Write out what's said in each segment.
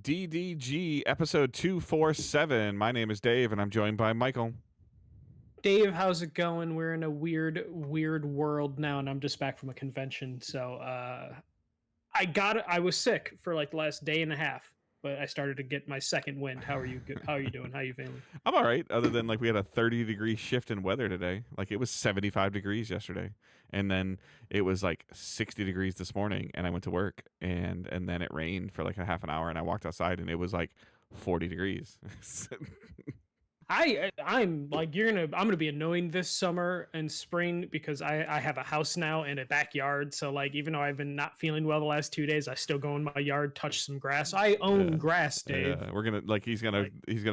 DDG episode 247. My name is Dave, and I'm joined by Michael. Dave, how's it going? We're in a weird world now, and I'm just back from a convention. So I was sick for like the last day and a half, but I started to get my second wind. How are you? How are you doing? How are you feeling? I'm all right, other than like we had a 30-degree shift in weather today. Like it was 75 degrees yesterday, and then it was like 60 degrees this morning, and I went to work, and then it rained for like a half an hour, and I walked outside, and it was like 40 degrees. I'm like I'm gonna be annoying this summer and spring because I have a house now and a backyard. So like even though I've been not feeling well the last 2 days, I still go in my yard, touch some grass. I own grass, Dave. We're gonna he's gonna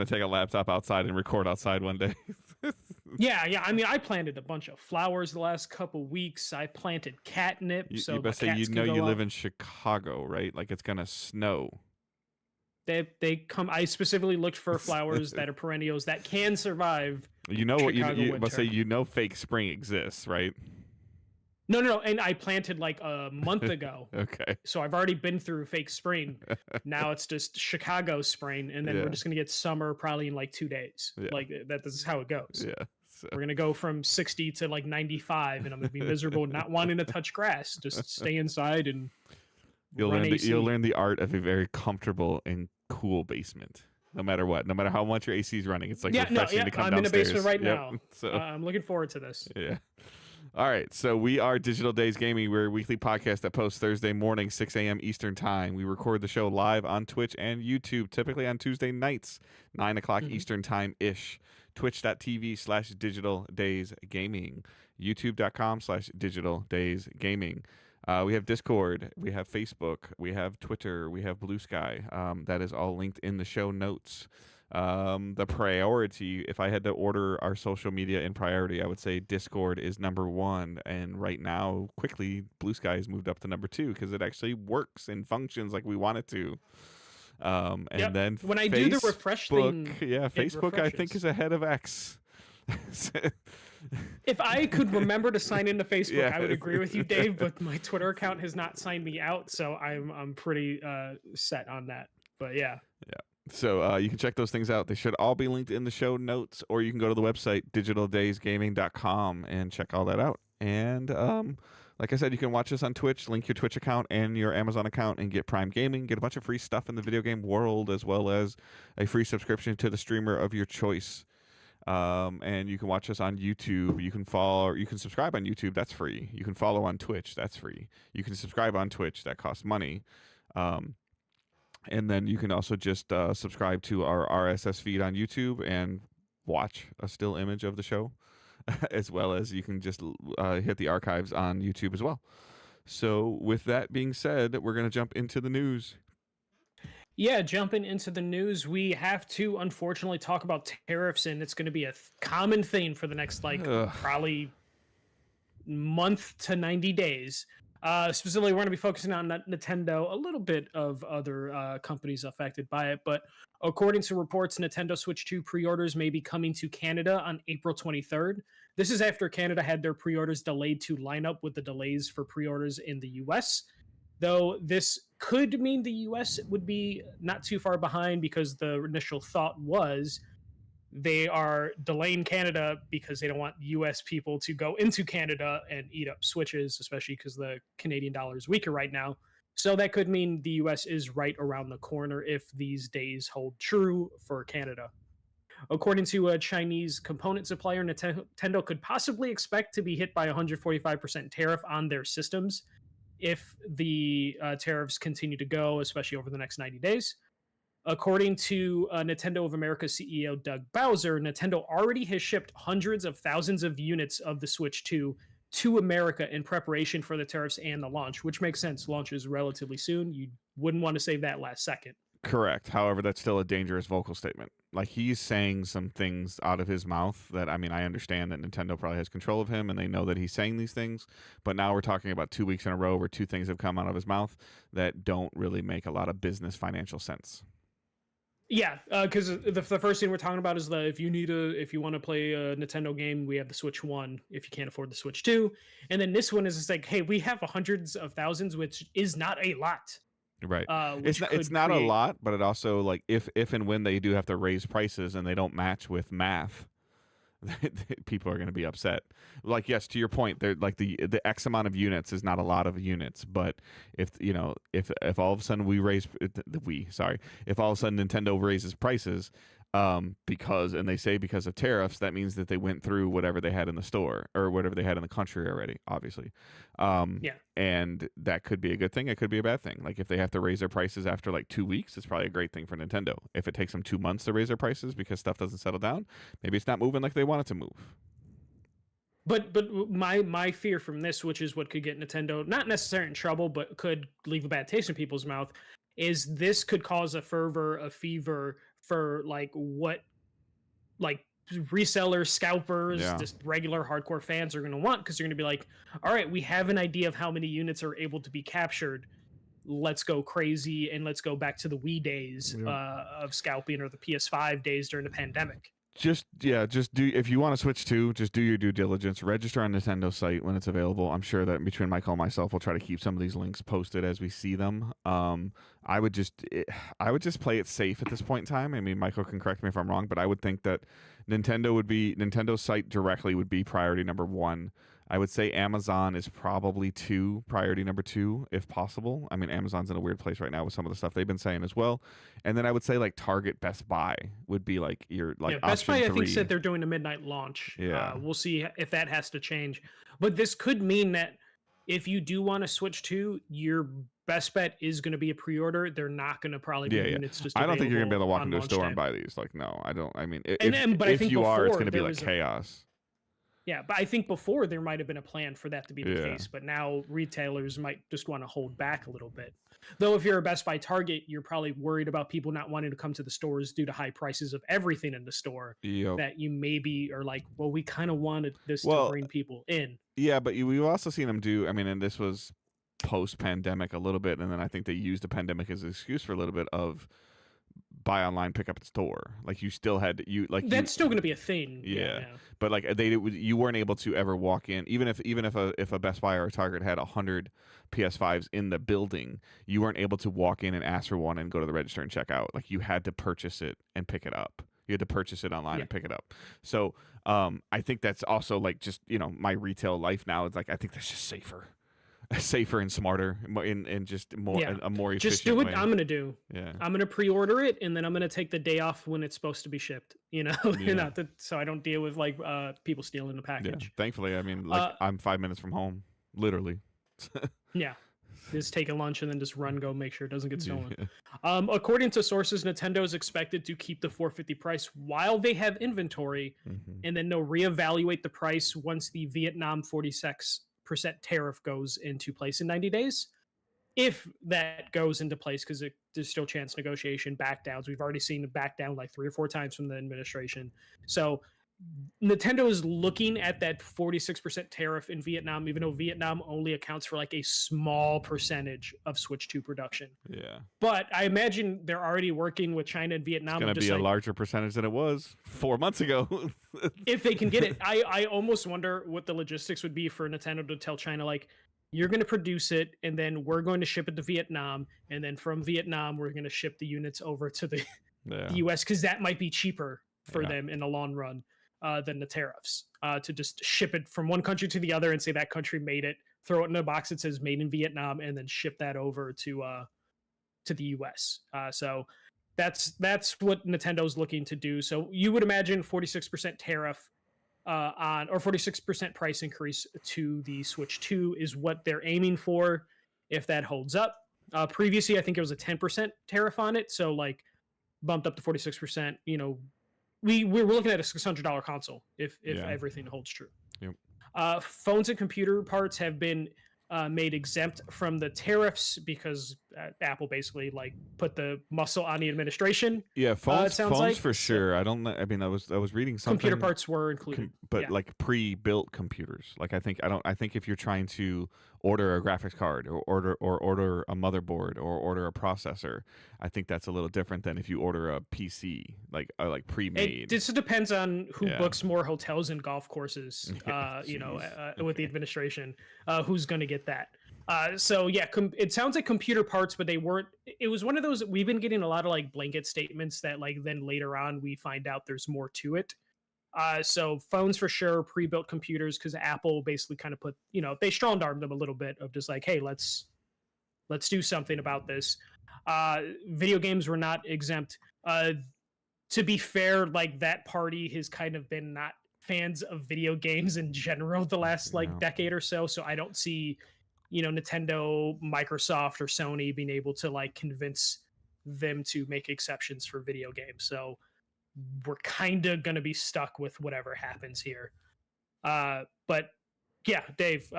take a laptop outside and record outside one day. Yeah. I mean, I planted a bunch of flowers the last couple weeks. I planted catnip. You best say you live in Chicago, right? Like it's gonna snow. They come. I specifically looked for flowers that are perennials that can survive. You know what you must say. You know, fake spring exists, right? No. And I planted like a month ago. Okay. So I've already been through fake spring. Now it's just Chicago spring, and then we're just gonna get summer probably in like 2 days. Yeah. Like that. This is how it goes. Yeah. So. We're gonna go from 60 to like 95, and I'm gonna be miserable, not wanting to touch grass. Just stay inside and. You'll learn the art of a very comfortable and cool basement. No matter what, no matter how much your AC is running, it's like refreshing to come downstairs. I'm in the basement right now. So I'm looking forward to this. Yeah. All right. So we are Digital Days Gaming. We're a weekly podcast that posts Thursday morning, 6 a.m. Eastern time. We record the show live on Twitch and YouTube, typically on Tuesday nights, 9 o'clock Eastern time ish. Twitch.tv/Digital Days Gaming. YouTube.com/Digital Days Gaming. We have Discord, we have Facebook, we have Twitter, we have Blue Sky. That is all linked in the show notes. The priority, if I had to order our social media in priority, I would say Discord is number 1. And right now, quickly, Blue Sky has moved up to number 2 because it actually works and functions like we want it to. And then when I do the refresh thing, Facebook I think is ahead of X. If I could remember to sign into Facebook, I would agree with you, Dave. But my Twitter account has not signed me out, so I'm pretty set on that. But yeah. So you can check those things out. They should all be linked in the show notes, or you can go to the website digitaldaysgaming.com and check all that out. And like I said, you can watch us on Twitch. Link your Twitch account and your Amazon account and get Prime Gaming. Get a bunch of free stuff in the video game world, as well as a free subscription to the streamer of your choice. And you can watch us on YouTube. You can follow, you can subscribe on YouTube. That's free. You can follow on Twitch. That's free. You can subscribe on Twitch. That costs money. And then you can also just subscribe to our RSS feed on YouTube and watch a still image of the show, as well as you can just hit the archives on YouTube as well. So with that being said, we're going to jump into the news. Yeah, jumping into the news, we have to unfortunately talk about tariffs, and it's going to be a common theme for the next probably month to 90 days. Specifically, we're going to be focusing on Nintendo, a little bit of other companies affected by it, but according to reports, Nintendo Switch 2 pre-orders may be coming to Canada on April 23rd. This is after Canada had their pre-orders delayed to line up with the delays for pre-orders in the US. Though this could mean the US would be not too far behind, because the initial thought was they are delaying Canada because they don't want US people to go into Canada and eat up Switches, especially because the Canadian dollar is weaker right now. So that could mean the US is right around the corner if these days hold true for Canada. According to a Chinese component supplier, Nintendo could possibly expect to be hit by 145% tariff on their systems if the tariffs continue to go, especially over the next 90 days. According to Nintendo of America CEO Doug Bowser, Nintendo already has shipped hundreds of thousands of units of the Switch 2 to America in preparation for the tariffs and the launch, which makes sense. Launch is relatively soon. You wouldn't want to save that last second. Correct. However, that's still a dangerous vocal statement. Like, he's saying some things out of his mouth that, I mean, I understand that Nintendo probably has control of him and they know that he's saying these things. But now we're talking about 2 weeks in a row where 2 things have come out of his mouth that don't really make a lot of business financial sense. Yeah, because the first thing we're talking about is if you want to play a Nintendo game, we have the Switch 1. If you can't afford the Switch 2, and then this one is just like, hey, we have hundreds of thousands, which is not a lot. Right. which It's could not a create. lot, but it also like if and when they do have to raise prices and they don't match with math, people are going to be upset. Like, yes, to your point, they're like the X amount of units is not a lot of units, but if if all of a sudden if all of a sudden Nintendo raises prices, because of tariffs, that means that they went through whatever they had in the store or whatever they had in the country already, obviously. Yeah. And that could be a good thing. It could be a bad thing. Like if they have to raise their prices after like 2 weeks, it's probably a great thing for Nintendo. If it takes them 2 months to raise their prices because stuff doesn't settle down, maybe it's not moving like they want it to move. But my fear from this, which is what could get Nintendo not necessarily in trouble, but could leave a bad taste in people's mouth, is this could cause a fever for like resellers, scalpers, Yeah. just regular hardcore fans are going to want, because they're going to be like, all right, we have an idea of how many units are able to be captured. Let's go crazy and let's go back to the Wii days of scalping, or the PS5 days during the pandemic. Just do, if you want to switch to, just do your due diligence. Register on Nintendo's site when it's available. I'm sure that between Michael and myself, we'll try to keep some of these links posted as we see them. I would just play it safe at this point in time. I mean, Michael can correct me if I'm wrong, but I would think that Nintendo's site directly would be priority number 1. I would say Amazon is probably priority number 2, if possible. I mean, Amazon's in a weird place right now with some of the stuff they've been saying as well. And then I would say like Target, Best Buy would be like your like Best Buy, option 3. I think, said they're doing a midnight launch. Yeah. We'll see if that has to change. But this could mean that if you do want to switch to, your best bet is going to be a pre-order. They're not going to probably be units just I don't think you're going to be able to walk on into a launch store day. and buy these. Like, no, I don't. I mean, but I if think you are, it's before going to be there like was chaos. Yeah, but I think before there might have been a plan for that to be the Yeah. case, but now retailers might just want to hold back a little bit. Though if you're a Best Buy, Target, you're probably worried about people not wanting to come to the stores due to high prices of everything in the store. Yep. That you maybe are like, well, we kind of wanted this to bring people in. Yeah, but we've also seen them do, I mean, and this was post-pandemic a little bit, and then I think they used the pandemic as an excuse for a little bit of buy online, pick up at store. Like you still had that's still going to be a thing. Yeah. But like you weren't able to ever walk in, even if a Best Buy or a Target had 100 PS5s in the building, you weren't able to walk in and ask for one and go to the register and check out. Like you had to purchase it and pick it up. You had to purchase it online and pick it up. So I think that's also like just my retail life now is like I think that's just safer and smarter and just more a more efficient just do what way. I'm gonna do. Yeah, I'm gonna pre-order it, and then I'm gonna take the day off when it's supposed to be shipped. So I don't deal with like people stealing the package. Yeah. Thankfully, I mean, like I'm 5 minutes from home, literally. Yeah, just take a lunch and then just run, go make sure it doesn't get stolen. According to sources, Nintendo is expected to keep the $450 price while they have inventory, and then they'll reevaluate the price once the Vietnam 46% tariff goes into place in 90 days. If that goes into place, because there's still chance negotiation, back downs. We've already seen it back down like 3 or 4 times from the administration. So Nintendo is looking at that 46% tariff in Vietnam, even though Vietnam only accounts for like a small percentage of Switch 2 production. Yeah. But I imagine they're already working with China and Vietnam. It's going to be a larger percentage than it was 4 months ago. If they can get it. I almost wonder what the logistics would be for Nintendo to tell China, like, you're going to produce it, and then we're going to ship it to Vietnam, and then from Vietnam, we're going to ship the units over to the US, because that might be cheaper for them in the long run. Than the tariffs, to just ship it from one country to the other and say that country made it, throw it in a box that says made in Vietnam, and then ship that over to the US. So that's what Nintendo's looking to do. So you would imagine 46% tariff on, or 46% price increase to the Switch 2 is what they're aiming for, if that holds up. Previously, I think it was a 10% tariff on it, so like bumped up to 46%. We're looking at a $600 console if everything holds true. Yep. Phones and computer parts have been made exempt from the tariffs because Apple basically like put the muscle on the administration. Yeah, phones like. For sure. I don't know. I mean, I was reading something. Computer parts were included, but like pre-built computers. Like I think if you're trying to order a graphics card or order a motherboard or order a processor, I think that's a little different than if you order a PC like pre-made. This depends on who books more hotels and golf courses. With the administration, who's going to get that. So yeah, it sounds like computer parts, but they weren't. It was one of those. We've been getting a lot of like blanket statements that like then later on we find out there's more to it. So phones for sure, pre-built computers, because Apple basically kind of put, they strong armed them a little bit of just like, hey, let's do something about this. Video games were not exempt. To be fair, like that party has kind of been not fans of video games in general the last like decade or so. So I don't see, Nintendo, Microsoft, or Sony being able to like convince them to make exceptions for video games. So we're kind of going to be stuck with whatever happens here. But yeah, Dave,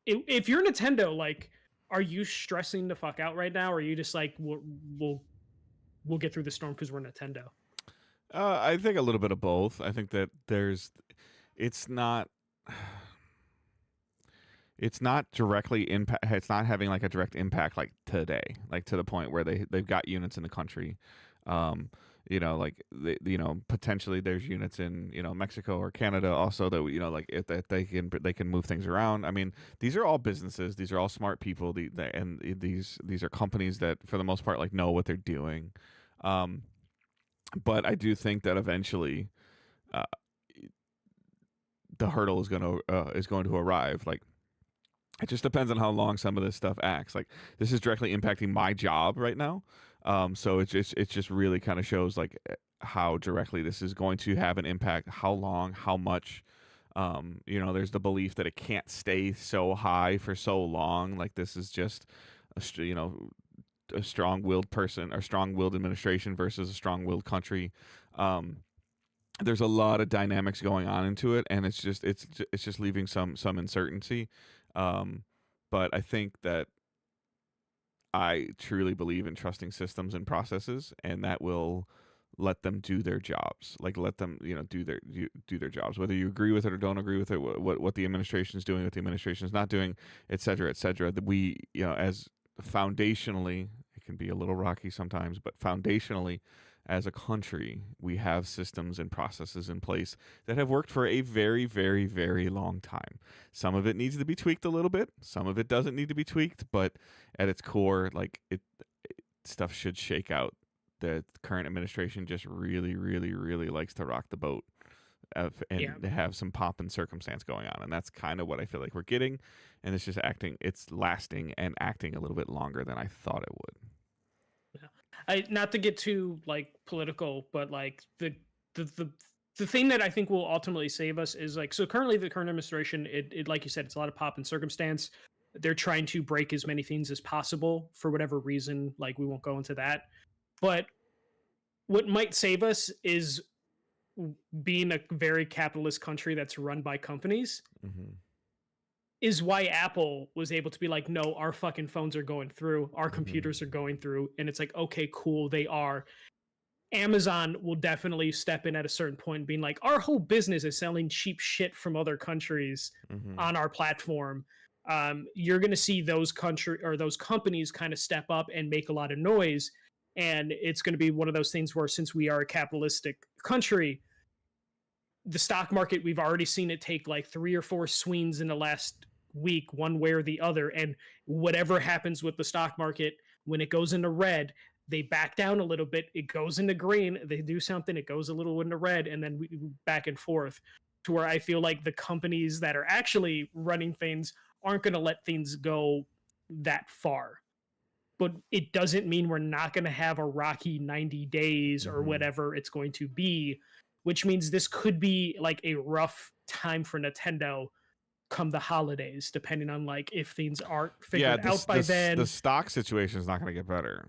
if you're Nintendo, like, are you stressing the fuck out right now? Or are you just like, we'll get through the storm because we're Nintendo? I think a little bit of both. I think that it's not directly impact. It's not having like a direct impact like today, like to the point where they've got units in the country. Like potentially there's units in Mexico or Canada also that like if that they can move things around. I mean, these are all businesses. These are all smart people. And these are companies that for the most part like know what they're doing. But I do think that eventually, the hurdle is going to arrive. Like, it just depends on how long some of this stuff acts. Like, this is directly impacting my job right now. So it just really kind of shows like how directly this is going to have an impact, how long, how much. There's the belief that it can't stay so high for so long. Like, this is just a strong-willed person or strong-willed administration versus a strong-willed country. There's a lot of dynamics going on into it, and it's just leaving some uncertainty. But I think that I truly believe in trusting systems and processes, and that will let them do their jobs. Like, let them do their jobs, whether you agree with it or don't agree with it. What the administration is doing, what the administration is not doing, et cetera, et cetera. That we as foundationally, it can be a little rocky sometimes, but foundationally, as a country, we have systems and processes in place that have worked for a very, very, very long time. Some of it needs to be tweaked a little bit. Some of it doesn't need to be tweaked, but at its core, like stuff should shake out. The current administration just really, really, really likes to rock the boat and have some pomp and circumstance going on. And that's kind of what I feel like we're getting. And it's just it's lasting and acting a little bit longer than I thought it would. Not to get too like political, but like the thing that I think will ultimately save us is like, so currently the current administration, it like you said, it's a lot of pop and circumstance. They're trying to break as many things as possible for whatever reason. Like, we won't go into that, but what might save us is being a very capitalist country that's run by companies. Mm-hmm. Is why Apple was able to be like, no, our fucking phones are going through, our computers are going through. And it's like, okay, cool, they are. Amazon will definitely step in at a certain point being like, our whole business is selling cheap shit from other countries on our platform. You're going to see those companies kind of step up and make a lot of noise. And it's going to be one of those things where, since we are a capitalistic country, the stock market, we've already seen it take like 3 or 4 swings in the last week, one way or the other. And whatever happens with the stock market, when it goes into red, they back down a little bit. It goes into green. They do something. It goes a little into red, and then we back and forth, to where I feel like the companies that are actually running things aren't going to let things go that far. But it doesn't mean we're not going to have a rocky 90 days or whatever it's going to be, which means this could be like a rough time for Nintendo come the holidays, depending on like if things aren't figured out by then. The stock situation is not going to get better.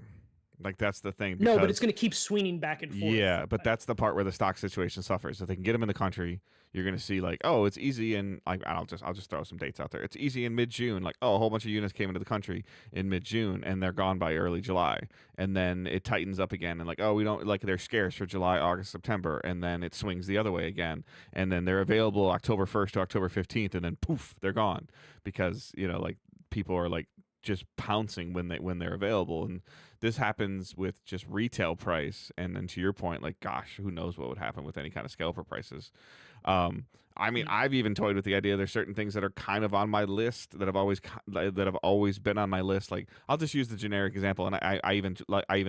Like, that's the thing. No, but it's going to keep swinging back and forth. Yeah, but that's the part where the stock situation suffers. If they can get them in the country, you're going to see like, oh, it's easy, and like I'll just throw some dates out there. It's easy in mid-June. Like, oh, a whole bunch of units came into the country in mid-June, and they're gone by early July. And then it tightens up again, and like, oh, we don't like, they're scarce for July, August, September, and then it swings the other way again. And then they're available October 1st to October 15th, and then poof, they're gone, because like people are like just pouncing when they're available. And this happens with just retail price. And then to your point, like, gosh, who knows what would happen with any kind of scalper prices. I mean, I've even toyed with the idea. There's certain things that are kind of on my list that have always been on my list. Like, I'll just use the generic example, and I even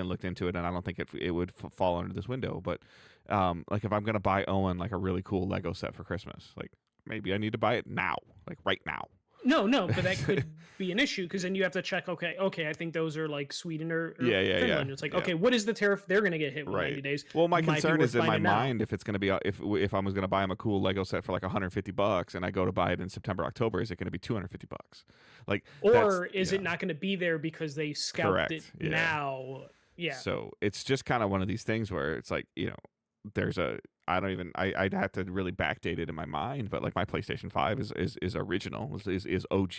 looked into it, and I don't think it would fall under this window. But like if I'm gonna buy Owen like a really cool Lego set for Christmas, like maybe I need to buy it now, like right now. No, but that could be an issue because then you have to check. Okay, I think those are like Sweden or Finland. It's like, okay, what is the tariff they're going to get hit with 90 days? Well, my concern is in my mind if it's going to be if I was going to buy him a cool Lego set for like $150 and I go to buy it in September, October, is it going to be $250? Like, or is it not going to be there because they scalped it now? Yeah. So it's just kind of one of these things where it's like, there's I'd have to really backdate it in my mind, but like my PlayStation 5 is original, is OG.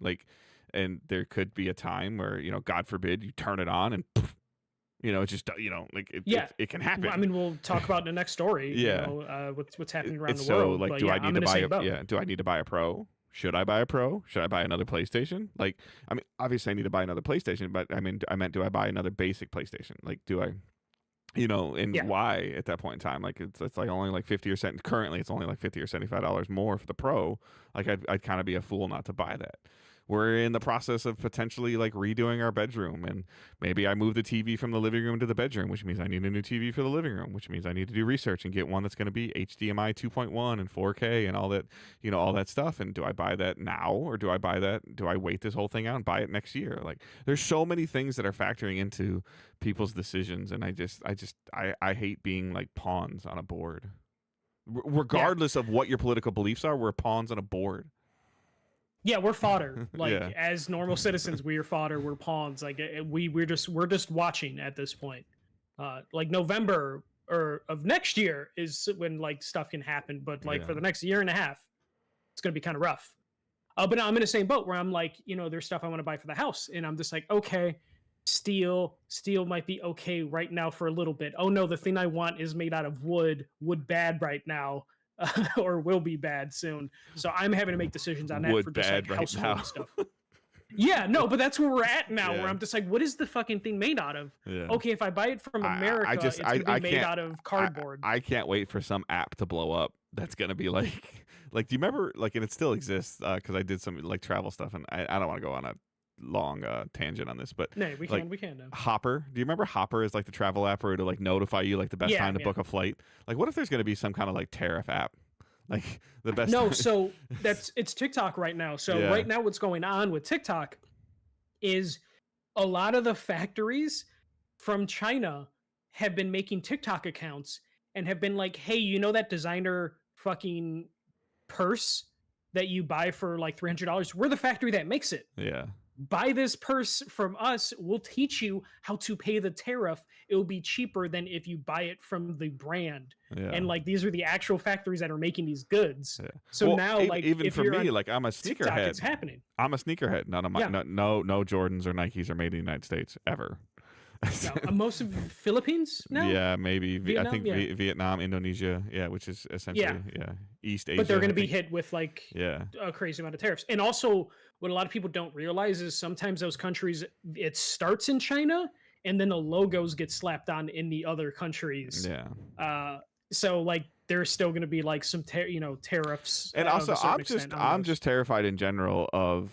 Like, and there could be a time where, God forbid you turn it on and poof, it just, like it can happen. I mean, we'll talk about in the next story. Yeah. What's happening around the so, world. like, do I need to buy do I need to buy a Pro? Should I buy a Pro? Should I buy another PlayStation? Like, I mean, obviously I need to buy another PlayStation, but I meant, do I buy another basic PlayStation? Like, do I, why at that point in time? Like, it's like only like 50 or currently it's only like $50 or $75 more for the Pro. Like, I'd kind of be a fool not to buy that. We're in the process of potentially like redoing our bedroom, and maybe I move the TV from the living room to the bedroom, which means I need a new TV for the living room, which means I need to do research and get one that's going to be HDMI 2.1 and 4K and all that, all that stuff. And do I buy that now, or do I wait this whole thing out and buy it next year? Like, there's so many things that are factoring into people's decisions, and I hate being like pawns on a board. Regardless of what your political beliefs are, we're pawns on a board. Yeah, we're fodder. Like, as normal citizens, we are fodder. We're pawns. Like, we're just watching at this point. Like November of next year is when like stuff can happen, but like for the next year and a half, it's gonna be kind of rough. But I'm in the same boat where I'm like, there's stuff I want to buy for the house, and I'm just like, okay, steel might be okay right now for a little bit. Oh no, the thing I want is made out of wood bad right now. Or will be bad soon. So I'm having to make decisions on that for just like household stuff. Yeah, no, but that's where we're at now. Where I'm just like, what is the fucking thing made out of? Yeah. Okay, if I buy it from America, it's gonna be made out of cardboard. I can't wait for some app to blow up. That's gonna be like, do you remember? Like, and it still exists because I did some like travel stuff, and I don't want to go on a long tangent on this, but no, we can now. Hopper, do you remember Hopper is like the travel app where it'll like notify you like the best time to book a flight? Like, what if there's going to be some kind of like tariff app, like the best so it's TikTok right now. So right now what's going on with TikTok is a lot of the factories from China have been making TikTok accounts and have been like, hey, that designer fucking purse that you buy for like $300, we're the factory that makes it. Buy this purse from us. We'll teach you how to pay the tariff. It will be cheaper than if you buy it from the brand. And like, these are the actual factories that are making these goods. So now, like, even if for me, like, I'm a sneakerhead. TikTok, it's happening. I'm a sneakerhead. None of my no Jordans or Nikes are made in the United States ever. No, most of Philippines now? Yeah, maybe. Vietnam, I think Vietnam, Indonesia, which is essentially East Asia. But they're going to be hit with like a crazy amount of tariffs. And also, what a lot of people don't realize is sometimes those countries, it starts in China, and then the logos get slapped on in the other countries. So like, there's still going to be like some tariffs. And also, I'm just terrified in general of.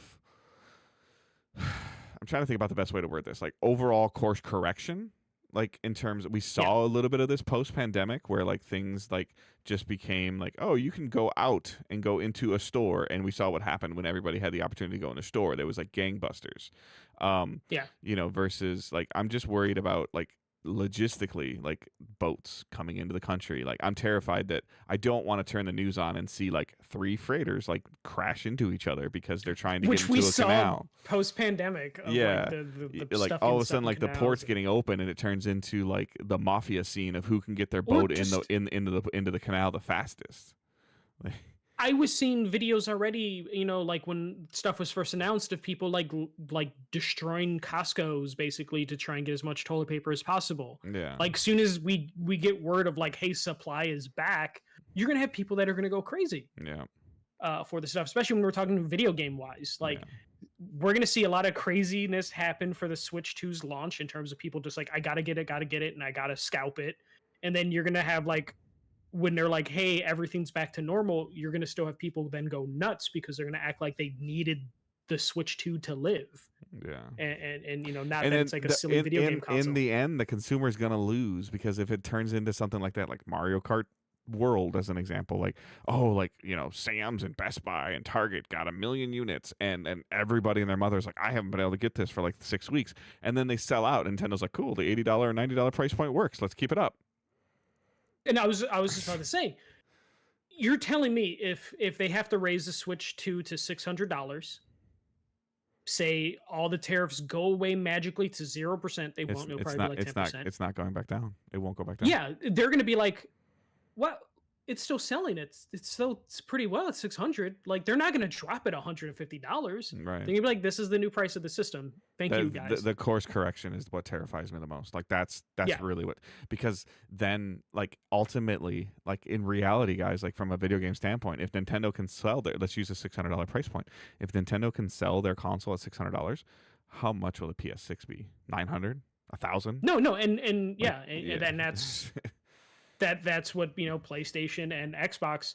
I'm trying to think about the best way to word this, like overall course correction, like in terms we saw a little bit of this post-pandemic where like things like just became like, oh, you can go out and go into a store, and we saw what happened when everybody had the opportunity to go in a store. There was like gangbusters. Versus like, I'm just worried about like logistically, like boats coming into the country. Like, I'm terrified that I don't want to turn the news on and see like 3 freighters like crash into each other because they're trying to get into a canal. Post-pandemic. Like like all of a sudden, like the port's getting open and it turns into like the mafia scene of who can get their boat into the canal the fastest. I was seeing videos already, like when stuff was first announced, of people like destroying Costco's basically to try and get as much toilet paper as possible. Like, soon as we get word of like, hey, supply is back, you're gonna have people that are gonna go crazy. For the stuff, especially when we're talking video game wise. Like, we're gonna see a lot of craziness happen for the Switch 2's launch in terms of people just like, I gotta get it, and I gotta scalp it, and then you're gonna have like when they're like, hey, everything's back to normal, you're going to still have people then go nuts because they're going to act like they needed the Switch 2 to live. Yeah. And not And that then it's like a silly video game console. in the end, the consumer's gonna lose, because if it turns into something like that, like Mario Kart World as an example, like, oh, like, Sam's and Best Buy and Target got 1 million units, and everybody and their mother's like, I haven't been able to get this for like 6 weeks, and then they sell out. Nintendo's like, cool, the $80 or $90 price point works, let's keep it up. And I was just about to say, you're telling me if they have to raise the Switch 2 to $600, say all the tariffs go away magically to 0%, they won't. It'll probably be like 10%. It's not going back down. It won't go back down. Yeah, they're going to be like, what? It's still selling. It's pretty well at 600. Like, they're not going to drop it $150. Right. They're going to be like, this is the new price of the system. Thank you, guys. The course correction is what terrifies me the most. Like, that's really what, because then, like, ultimately, like, in reality, guys, like, from a video game standpoint, if Nintendo can sell let's use a $600 price point. If Nintendo can sell their console at $600, how much will the PS6 be? 900? 1,000? No, and yeah, and that's that's what PlayStation and Xbox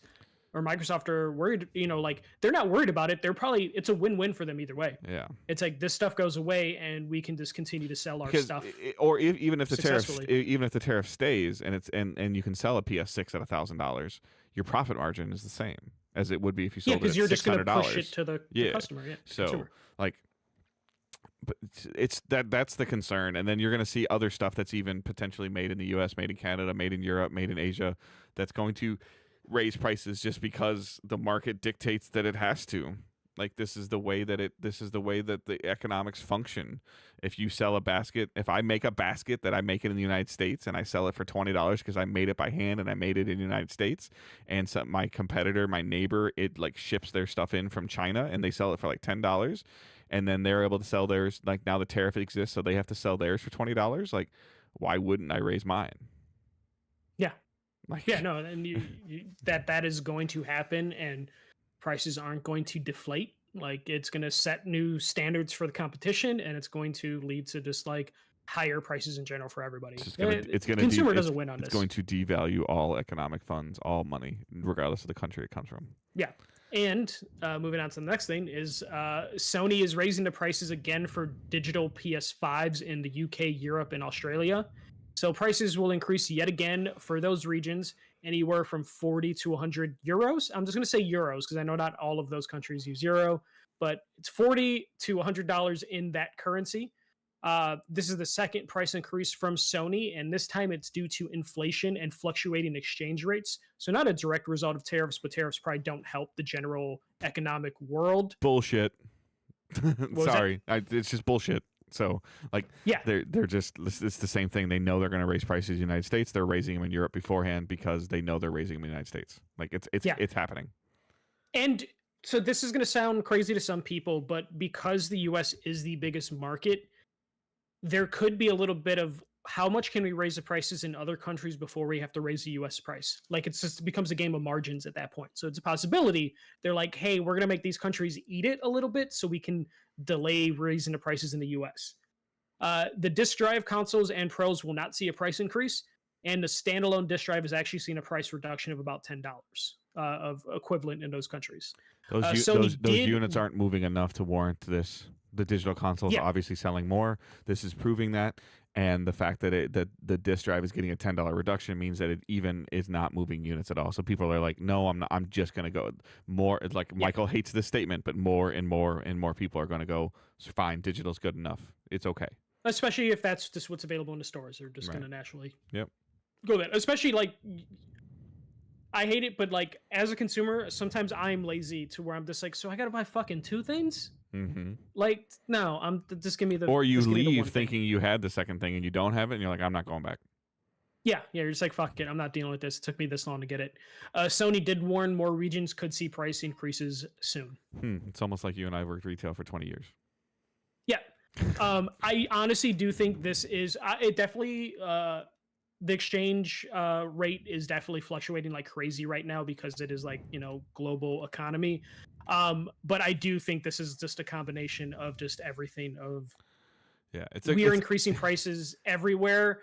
or Microsoft are worried. Like, they're not worried about it. It's a win-win for them either way. Yeah, it's like, this stuff goes away and we can just continue to sell our stuff. Even if the tariff stays and you can sell a PS6 at $1,000, your profit margin is the same as it would be if you sold it at $600. Because you're just going to push it to the customer. Yeah, so consumer. Like, but it's that's the concern. And then you're going to see other stuff that's even potentially made in the US, made in Canada, made in Europe, made in Asia, that's going to raise prices just because the market dictates that it has to. Like, this is the way that the economics function. If you sell a basket, if I make a basket that I make it in the United States and I sell it for $20 because I made it by hand and I made it in the United States, and my competitor, my neighbor, it like ships their stuff in from China and they sell it for like $10, and then they're able to sell theirs, like, now the tariff exists, so they have to sell theirs for $20. Like, why wouldn't I raise mine? Yeah. Like, yeah, no, and that is going to happen, and prices aren't going to deflate. Like, it's going to set new standards for the competition, and it's going to lead to just like higher prices in general for everybody. Consumer doesn't win on this. It's going to devalue all economic funds, all money, regardless of the country it comes from. Yeah. And moving on to the next thing is Sony is raising the prices again for digital PS5s in the UK, Europe, and Australia. So prices will increase yet again for those regions, anywhere from 40 to 100 euros. I'm just going to say euros because I know not all of those countries use euro, but it's $40 to $100 in that currency. This is the second price increase from Sony, and this time it's due to inflation and fluctuating exchange rates. So not a direct result of tariffs, but tariffs probably don't help the general economic world. Bullshit. Sorry, it's just bullshit. So, like, yeah, they're just, it's the same thing. They know they're going to raise prices in the United States. They're raising them in Europe beforehand because they know they're raising them in the United States. Like, it's happening. And so this is going to sound crazy to some people, but because the US is the biggest market, there could be a little bit of how much can we raise the prices in other countries before we have to raise the US price? Like, it becomes a game of margins at that point. So it's a possibility. They're like, hey, we're going to make these countries eat it a little bit so we can delay raising the prices in the US. The disk drive consoles and pros will not see a price increase. And the standalone disk drive has actually seen a price reduction of about $10 of equivalent in those countries. Those units aren't moving enough to warrant this. The digital consoles are obviously selling more. This is proving that. And the fact that the disk drive is getting a $10 reduction means that it even is not moving units at all. So people are like, no, I'm not. I'm just going to go more. It's like, Michael hates this statement, but more and more and more people are going to go, fine, digital's good enough. It's okay. Especially if that's just what's available in the stores. They're just going to naturally go there. Especially, like, I hate it, but like, as a consumer, sometimes I'm lazy to where I'm just like, so I got to buy fucking two things? Mm-hmm. Like, no, just give me the. Or you leave thinking you had the second thing and you don't have it, and you're like, I'm not going back. Yeah, you're just like, fuck it, I'm not dealing with this. It took me this long to get it. Sony did warn more regions could see price increases soon. It's almost like you and I worked retail for 20 years. Yeah. I honestly do think this is it definitely the exchange rate is definitely fluctuating like crazy right now because it is like, global economy. But I do think this is just a combination of just everything of we are increasing prices everywhere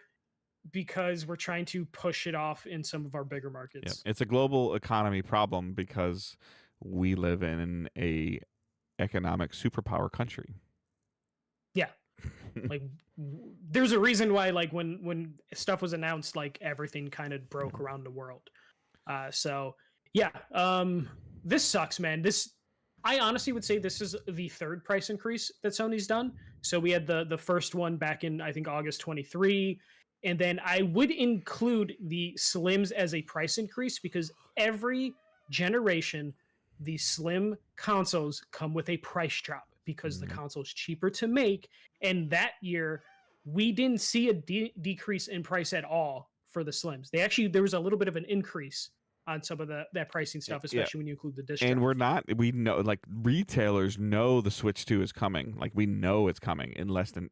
because we're trying to push it off in some of our bigger Yep. markets. It's a global economy problem because we live in a economic superpower country. Yeah. Like there's a reason why like when stuff was announced, like everything kind of broke around the world. So yeah, this sucks, man. I honestly would say this is the third price increase that Sony's done. So we had the first one back in I think August 23, and then I would include the Slims as a price increase because every generation the Slim consoles come with a price drop because the console's cheaper to make, and that year we didn't see a decrease in price at all for the Slims. There was a little bit of an increase on some of that pricing stuff, especially when you include the disc And drive. we know, like, retailers know the Switch 2 is coming. Like, we know it's coming in less than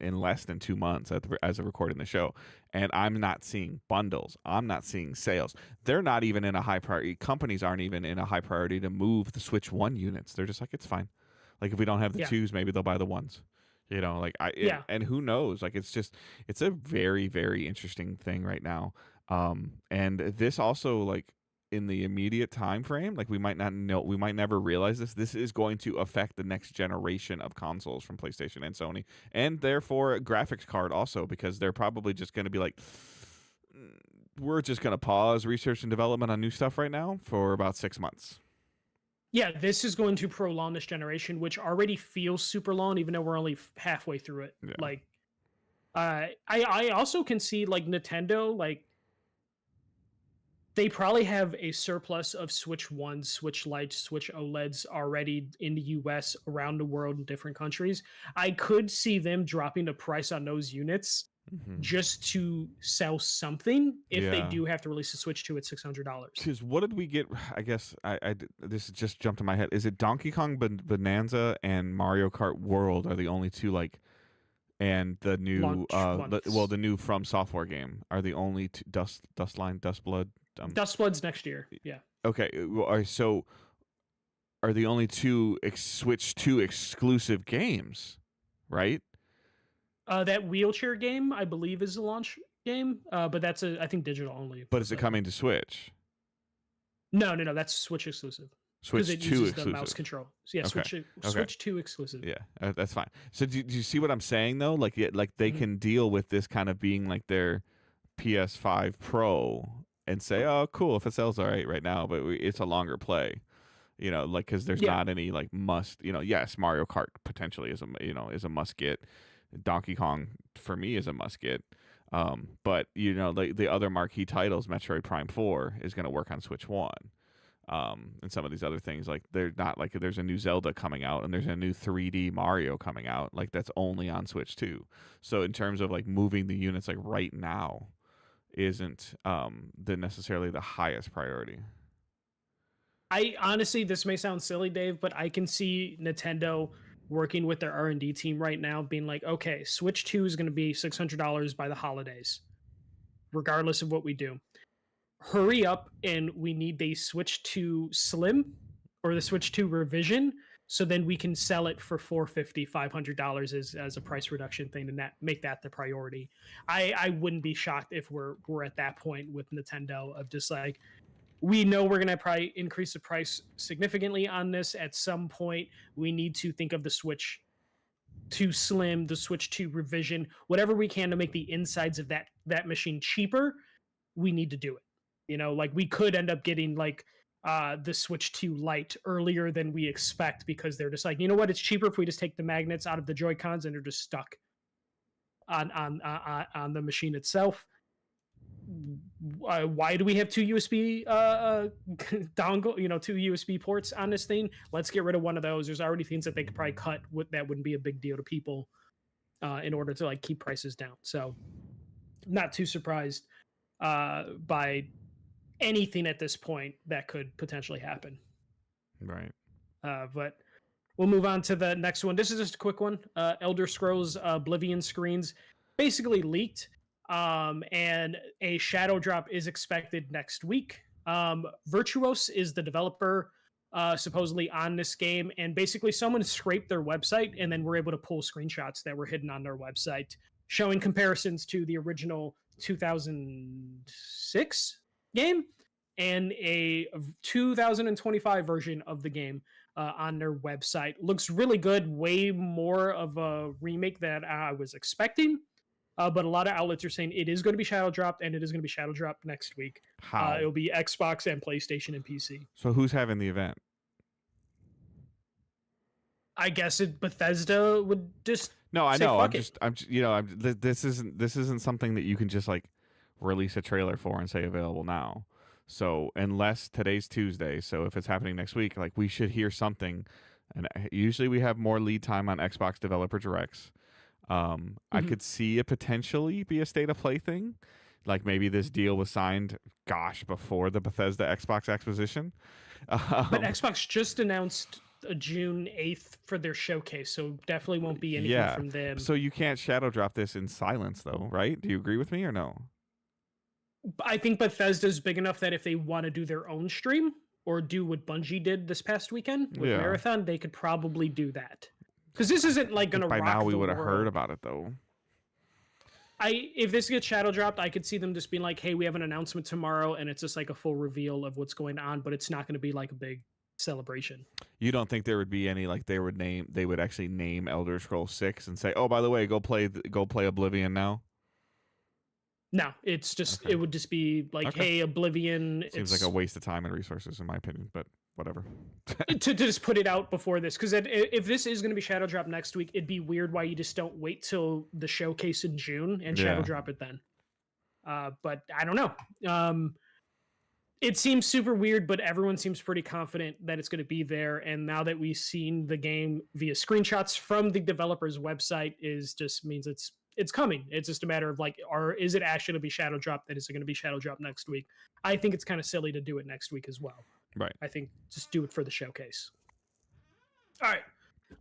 2 months as of recording the show. And I'm not seeing bundles. I'm not seeing sales. They're not even in a high priority. Companies aren't even in a high priority to move the Switch 1 units. They're just like, it's fine. Like, if we don't have the twos, maybe they'll buy the ones. You know, like and who knows? Like, it's a very, very interesting thing right now. And this also, like, in the immediate time frame, like, we might never realize this is going to affect the next generation of consoles from PlayStation and Sony, and therefore a graphics card also, because they're probably just going to be like, we're just going to pause research and development on new stuff right now for about 6 months. Yeah, this is going to prolong this generation, which already feels super long, even though we're only halfway through it. Yeah. Like, I also can see like Nintendo, like, they probably have a surplus of Switch 1, Switch Lite, Switch OLEDs already in the US, around the world, in different countries. I could see them dropping the price on those units just to sell something if they do have to release a Switch 2 at $600. Because what did we get? I guess this just jumped in my head. Is it Donkey Kong Bonanza and Mario Kart World are the only two, like, and the new the new From Software game are the only two, Dustblood. Dustblood's next year. Yeah. Okay. So are the only two Switch 2 exclusive games, right? That wheelchair game, I believe, is a launch game, but that's I think digital only. But is it coming to Switch? No, that's Switch exclusive. Switch 2 exclusive. The mouse control. So yeah, Okay. Switch 2 exclusive. Yeah, that's fine. So do you see what I'm saying though? Like, they can deal with this kind of being like their PS5 Pro and say, oh, cool, if it sells all right now, but it's a longer play. You know, like, because there's not any like must. You know, yes, Mario Kart potentially is a must get. Donkey Kong for me is a must get. But you know, like, the other marquee titles, Metroid Prime 4 is going to work on Switch 1. And some of these other things, like, they're not, like, there's a new Zelda coming out and there's a new 3D Mario coming out, like, that's only on Switch 2. So in terms of like moving the units, like, right now isn't necessarily the highest priority. I honestly, this may sound silly, Dave, but I can see Nintendo working with their R&D team right now, being like, okay, Switch 2 is going to be $600 by the holidays, regardless of what we do. Hurry up, and we need the Switch 2 Slim or the Switch 2 Revision, so then we can sell it for $450, $500 as a price reduction thing, and make that the priority. I wouldn't be shocked if we're at that point with Nintendo of just like, we know we're going to probably increase the price significantly on this at some point. We need to think of the Switch 2 Slim, the Switch 2 Revision, whatever we can to make the insides of that machine cheaper. We need to do it. You know, like, we could end up getting like the Switch 2 Lite earlier than we expect, because they're just like, you know what, it's cheaper if we just take the magnets out of the Joy-Cons and they're just stuck on the machine itself. Why do we have two USB dongle, two USB ports on this thing? Let's get rid of one of those. There's already things that they could probably cut that wouldn't be a big deal to people in order to like keep prices down. So not too surprised by anything at this point that could potentially happen. Right. But we'll move on to the next one. This is just a quick one. Elder Scrolls Oblivion screens basically leaked. And a shadow drop is expected next week. Virtuos is the developer supposedly on this game, and basically someone scraped their website and then we're able to pull screenshots that were hidden on their website showing comparisons to the original 2006 game and a 2025 version of the game on their website. Looks really good, way more of a remake that I was expecting. But a lot of outlets are saying it is going to be shadow dropped, and it is going to be shadow dropped next week. How? It'll be Xbox and PlayStation and PC. So who's having the event? I guess Bethesda would just No, I say, know. Fuck it. This isn't something that you can just like release a trailer for and say available now. So unless today's Tuesday, so if it's happening next week, like we should hear something. And usually we have more lead time on Xbox developer directs. I could see it potentially be a state of play thing. Like maybe this deal was signed, before the Bethesda Xbox acquisition. But Xbox just announced June 8th for their showcase, so definitely won't be anything from them. So you can't shadow drop this in silence, though, right? Do you agree with me or no? I think Bethesda's big enough that if they want to do their own stream or do what Bungie did this past weekend with Marathon, they could probably do that. Because this isn't like going to rock the world. By now we would have heard about it, though. If this gets shadow dropped, I could see them just being like, hey, we have an announcement tomorrow, and it's just like a full reveal of what's going on, but it's not going to be like a big celebration. You don't think there would be any like they would actually name Elder Scrolls 6 and say, oh, by the way, go play Oblivion now? No, it's just It would just be like, hey, Oblivion. Seems like a waste of time and resources, in my opinion, but whatever. to just put it out before this, because if this is going to be shadow drop next week, it'd be weird why you just don't wait till the showcase in June and shadow drop it then. But I don't know. It seems super weird, but everyone seems pretty confident that it's going to be there. And now that we've seen the game via screenshots from the developer's website, means it's coming. It's just a matter of like, is it actually going to be shadow dropped? Is it going to be shadow dropped next week? I think it's kind of silly to do it next week as well. Right. I think just do it for the showcase. All right,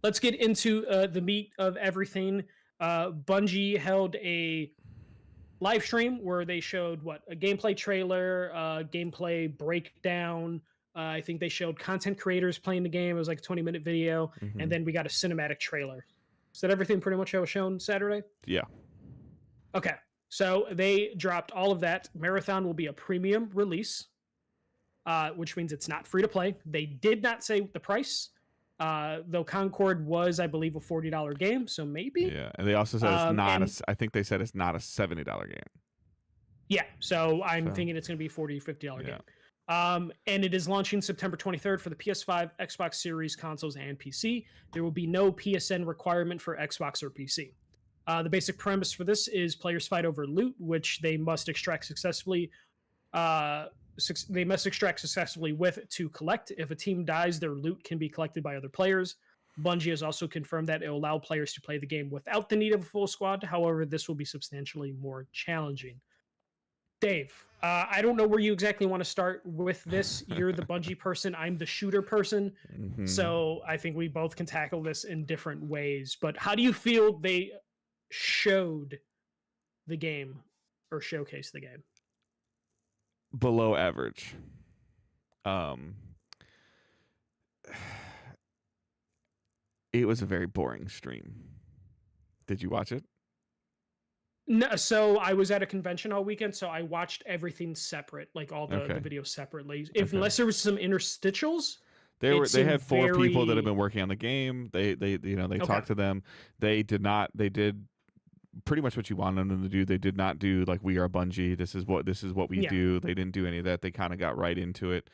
let's get into the meat of everything. Bungie held a live stream where they showed a gameplay trailer, gameplay breakdown. I think they showed content creators playing the game. It was like a 20-minute video, and then we got a cinematic trailer. Is that everything pretty much that was shown Saturday? Yeah. Okay, so they dropped all of that. Marathon will be a premium release, which means it's not free to play. They did not say the price, though Concord was, I believe, a $40 game, so maybe. Yeah, and they also said it's not. I think they said it's not a $70 game. Yeah, so I'm thinking it's going to be $40, $50 game. And it is launching September 23rd for the PS5, Xbox Series, consoles, and PC. There will be no PSN requirement for Xbox or PC. The basic premise for this is players fight over loot, which they must extract successfully. They must extract successfully with to collect. If a team dies, their loot can be collected by other players. Bungie has also confirmed that it will allow players to play the game without the need of a full squad. However, this will be substantially more challenging. Dave, I don't know where you exactly want to start with this. You're the Bungie person. I'm the shooter person. So I think we both can tackle this in different ways. But how do you feel they showed the game or showcased the game? Below average. It was a very boring stream. Did you watch it? No, so I was at a convention all weekend, so I watched everything separate, like all the videos separately. Unless there was some interstitials. They had four people that have been working on the game. They talked to them. They did pretty much what you wanted them to do. They did not do like, we are Bungie, this is what we do. They didn't do any of that. They kind of got right into it.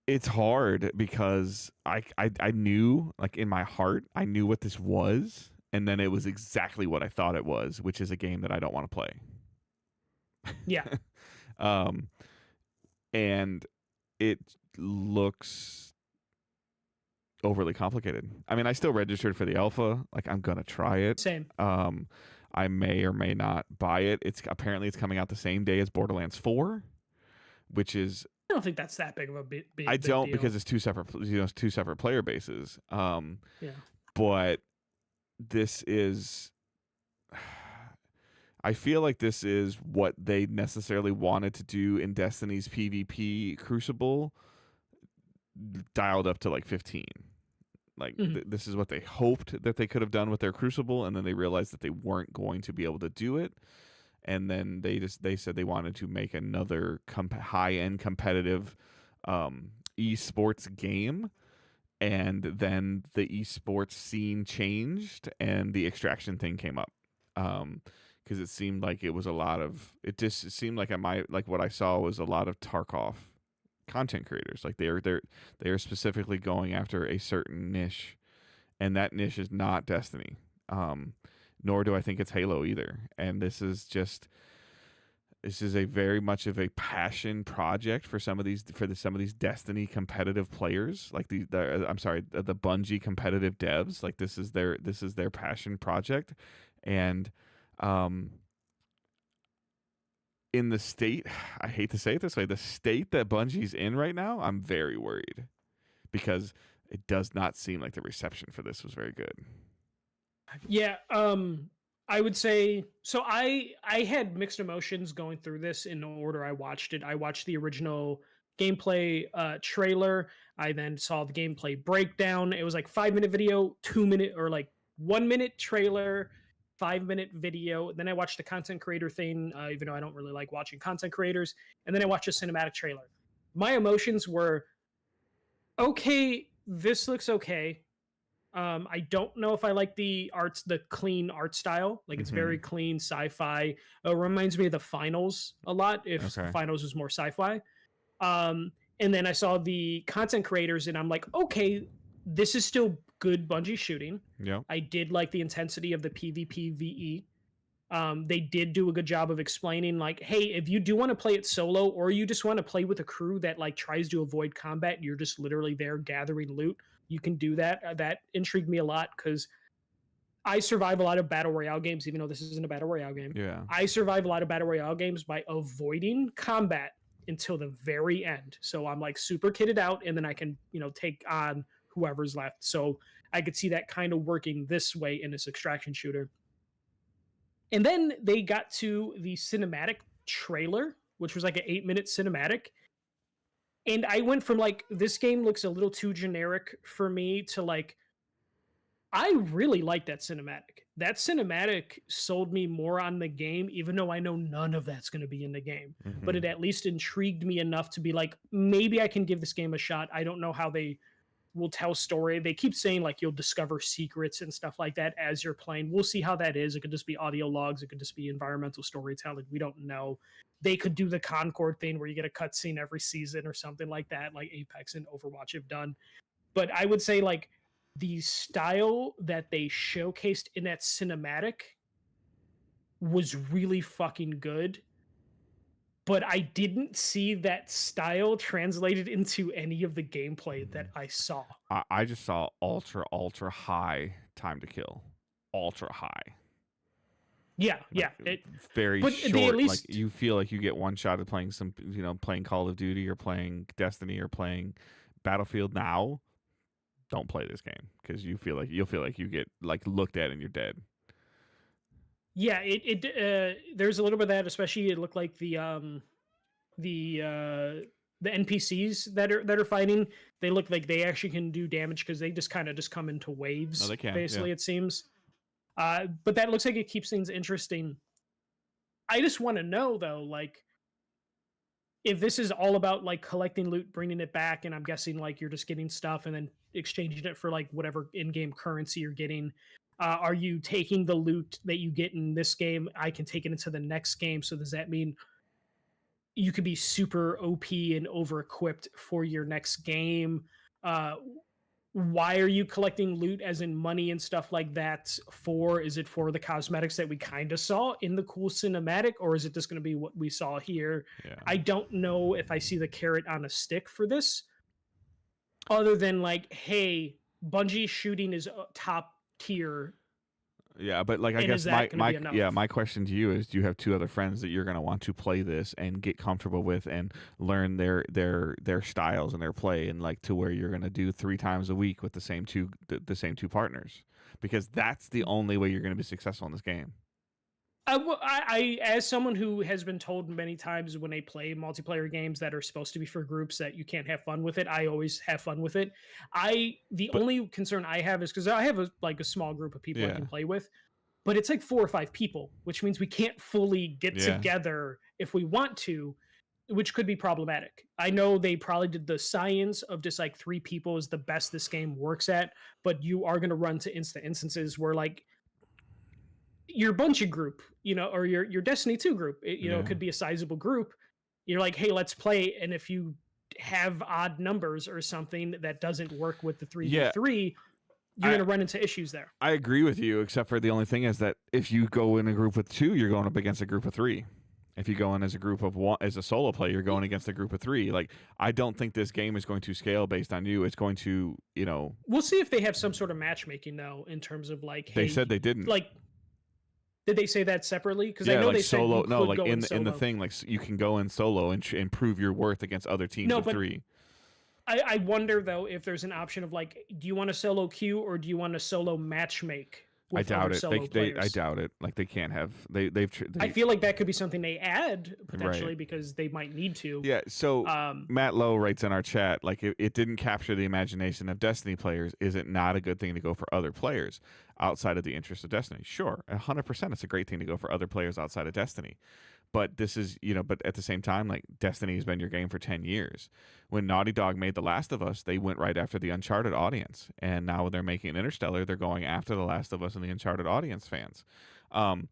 It's hard because I knew, like, in my heart, I knew what this was, and then it was exactly what I thought it was, which is a game that I don't want to play. Yeah. And it looks overly complicated. I mean, I still registered for the alpha. Like, I'm gonna try it. Same. I may or may not buy it. It's coming out the same day as Borderlands 4, which is, I don't think that's that big of a big I don't deal. because it's two separate player bases. Yeah. But this is, I feel like this is what they necessarily wanted to do in Destiny's PvP Crucible, dialed up to like 15. Like Mhm. this is what they hoped that they could have done with their Crucible, and then they realized that they weren't going to be able to do it. And then they said they wanted to make another high end competitive esports game, and then the esports scene changed, and the Extraction thing came up. Because it seemed like it was a lot of it seemed like what I saw was a lot of Tarkov content creators. Like they are specifically going after a certain niche, and that niche is not Destiny. Nor do I think it's Halo either. And this is a very much of a passion project for some of these Destiny competitive players, like the Bungie competitive devs. Like this is their passion project, and in the state, I hate to say it this way, the state that Bungie's in right now, I'm very worried because it does not seem like the reception for this was very good. Yeah, I would say so. I had mixed emotions going through this in the order I watched it. I watched the original gameplay trailer. I then saw the gameplay breakdown. It was like 5-minute video, 2-minute, or like 1-minute trailer, 5-minute video. Then I watched the content creator thing, even though I don't really like watching content creators. And then I watched a cinematic trailer. My emotions were, okay, this looks okay. I don't know if I like the clean art style. Like it's very clean sci-fi. Reminds me of the Finals a lot. If Finals was more sci-fi. And then I saw the content creators, and I'm like, okay, this is still good Bungie shooting. Yeah. I did like the intensity of the PvPvE. They did do a good job of explaining, like, hey, if you do want to play it solo, or you just want to play with a crew that like tries to avoid combat, you're just literally there gathering loot, you can do that. That intrigued me a lot because I survive a lot of battle royale games, even though this isn't a battle royale game. Yeah. I survive a lot of battle royale games by avoiding combat until the very end. So I'm like super kitted out, and then I can, take on whoever's left. So I could see that kind of working this way in this extraction shooter. And then they got to the cinematic trailer, which was like an 8-minute cinematic. And I went from like, this game looks a little too generic for me to like, I really like that cinematic. That cinematic sold me more on the game, even though I know none of that's going to be in the game. But it at least intrigued me enough to be like, maybe I can give this game a shot. I don't know how they will tell story. They keep saying like you'll discover secrets and stuff like that as you're playing. We'll see how that is. It could just be audio logs. It could just be environmental storytelling. We don't know. They could do the Concord thing where you get a cutscene every season or something like that, like Apex and Overwatch have done. But I would say like the style that they showcased in that cinematic was really fucking good. But I didn't see that style translated into any of the gameplay that I saw. I just saw ultra high time to kill. Ultra high. Yeah, like, yeah. Very short. Like you feel like you get one shot at playing playing Call of Duty or playing Destiny or playing Battlefield now. Don't play this game because you'll feel like you get like looked at and you're dead. Yeah, there's a little bit of that, especially it looked like the NPCs that are fighting, they look like they actually can do damage because they just kind of just come into waves. No, they can, basically, it seems. But that looks like it keeps things interesting. I just want to know though, like, if this is all about like collecting loot, bringing it back, and I'm guessing like you're just getting stuff and then exchanging it for like whatever in-game currency you're getting. Are you taking the loot that you get in this game? I can take it into the next game. So does that mean you could be super OP and over-equipped for your next game? Why are you collecting loot as in money and stuff like that for? Is it for the cosmetics that we kind of saw in the cool cinematic, or is it just going to be what we saw here? Yeah. I don't know if I see the carrot on a stick for this, other than like, hey, Bungie shooting is top tier. Yeah, but like I guess my question to you is, do you have two other friends that you're going to want to play this and get comfortable with and learn their styles and their play, and like to where you're going to do 3 times a week with the same two partners, because that's the only way you're going to be successful in this game. As someone who has been told many times when they play multiplayer games that are supposed to be for groups that you can't have fun with it, I always have fun with it. The But only concern I have is because I have a small group of people I yeah, can play with, but it's like 4 or 5 people, which means we can't fully get yeah, together if we want to, which could be problematic. I know they probably did the science of just like 3 people is the best this game works at, but you are going to run to instances where like your Bungie group, or your Destiny 2 group, it yeah, could be a sizable group. You're like, hey, let's play. And if you have odd numbers or something that doesn't work with the yeah. 3v3, you're I going to run into issues there. I agree with you, except for the only thing is that if you go in a group with 2, you're going up against a group of 3. If you go in as a group of 1, as a solo player, you're going against a group of 3. Like, I don't think this game is going to scale based on you. It's going to, We'll see if they have some sort of matchmaking though, in terms of like, they hey, said they didn't. like, did they say that separately? Because I Yeah, know like they said solo. you No, could like go in solo. the thing, like you can go in solo and prove your worth against other teams No, of but 3. I wonder though if there's an option of like, do you want to solo queue or do you want to solo matchmake I with doubt other it. solo players? I doubt it. Like they can't have. I feel like that could be something they add potentially Right. because they might need to. Yeah. So Um, Matt Lowe writes in our chat, like it didn't capture the imagination of Destiny players. Is it not a good thing to go for other players outside of the interest of Destiny? Sure, 100%. It's a great thing to go for other players outside of Destiny. But this is, but at the same time, like Destiny has been your game for 10 years. When Naughty Dog made The Last of Us, they went right after the Uncharted audience. And now when they're making Interstellar, they're going after The Last of Us and the Uncharted audience fans. Um,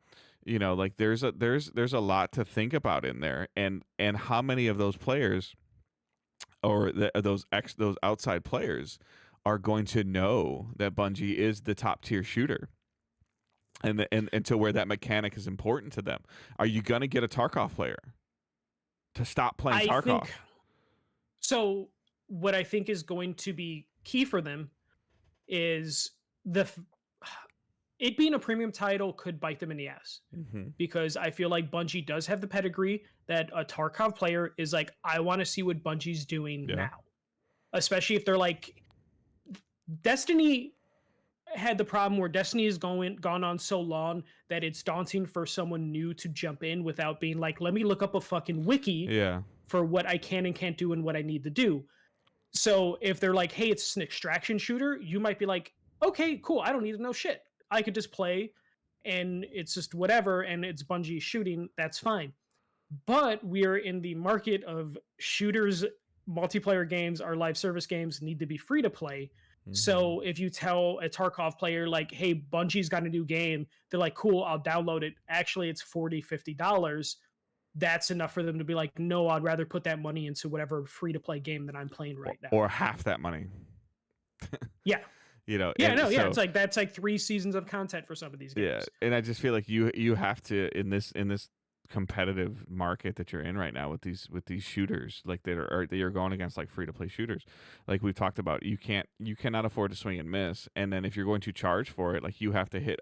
like there's a lot to think about in there, and how many of those players or those outside players are going to know that Bungie is the top tier shooter, and to where that mechanic is important to them. Are you going to get a Tarkov player to stop playing I Tarkov? think so. What I think is going to be key for them is it being a premium title could bite them in the ass, Mm-hmm. because I feel like Bungie does have the pedigree that a Tarkov player is like, I want to see what Bungie's doing Yeah. now, especially if they're like, Destiny had the problem where Destiny has gone on so long that it's daunting for someone new to jump in without being like, let me look up a fucking wiki Yeah. for what I can and can't do and what I need to do. So if they're like, hey, it's an extraction shooter, you might be like, okay, cool, I don't need to know shit. I could just play and it's just whatever, and it's Bungie shooting, that's fine. But we are in the market of shooters, multiplayer games, our live service games need to be free to play. So if you tell a Tarkov player like, hey, Bungie's got a new game, they're like, cool, I'll download it. Actually, it's $40-$50. That's enough for them to be like, no, I'd rather put that money into whatever free to play game that I'm playing right now. Or half that money. Yeah. Yeah, It's like that's like 3 seasons of content for some of these games. Yeah, and I just feel like you have to in this competitive market that you're in right now with these shooters, like that are going against like free to play shooters, like we've talked about. You cannot afford to swing and miss, and then if you're going to charge for it, like you have to hit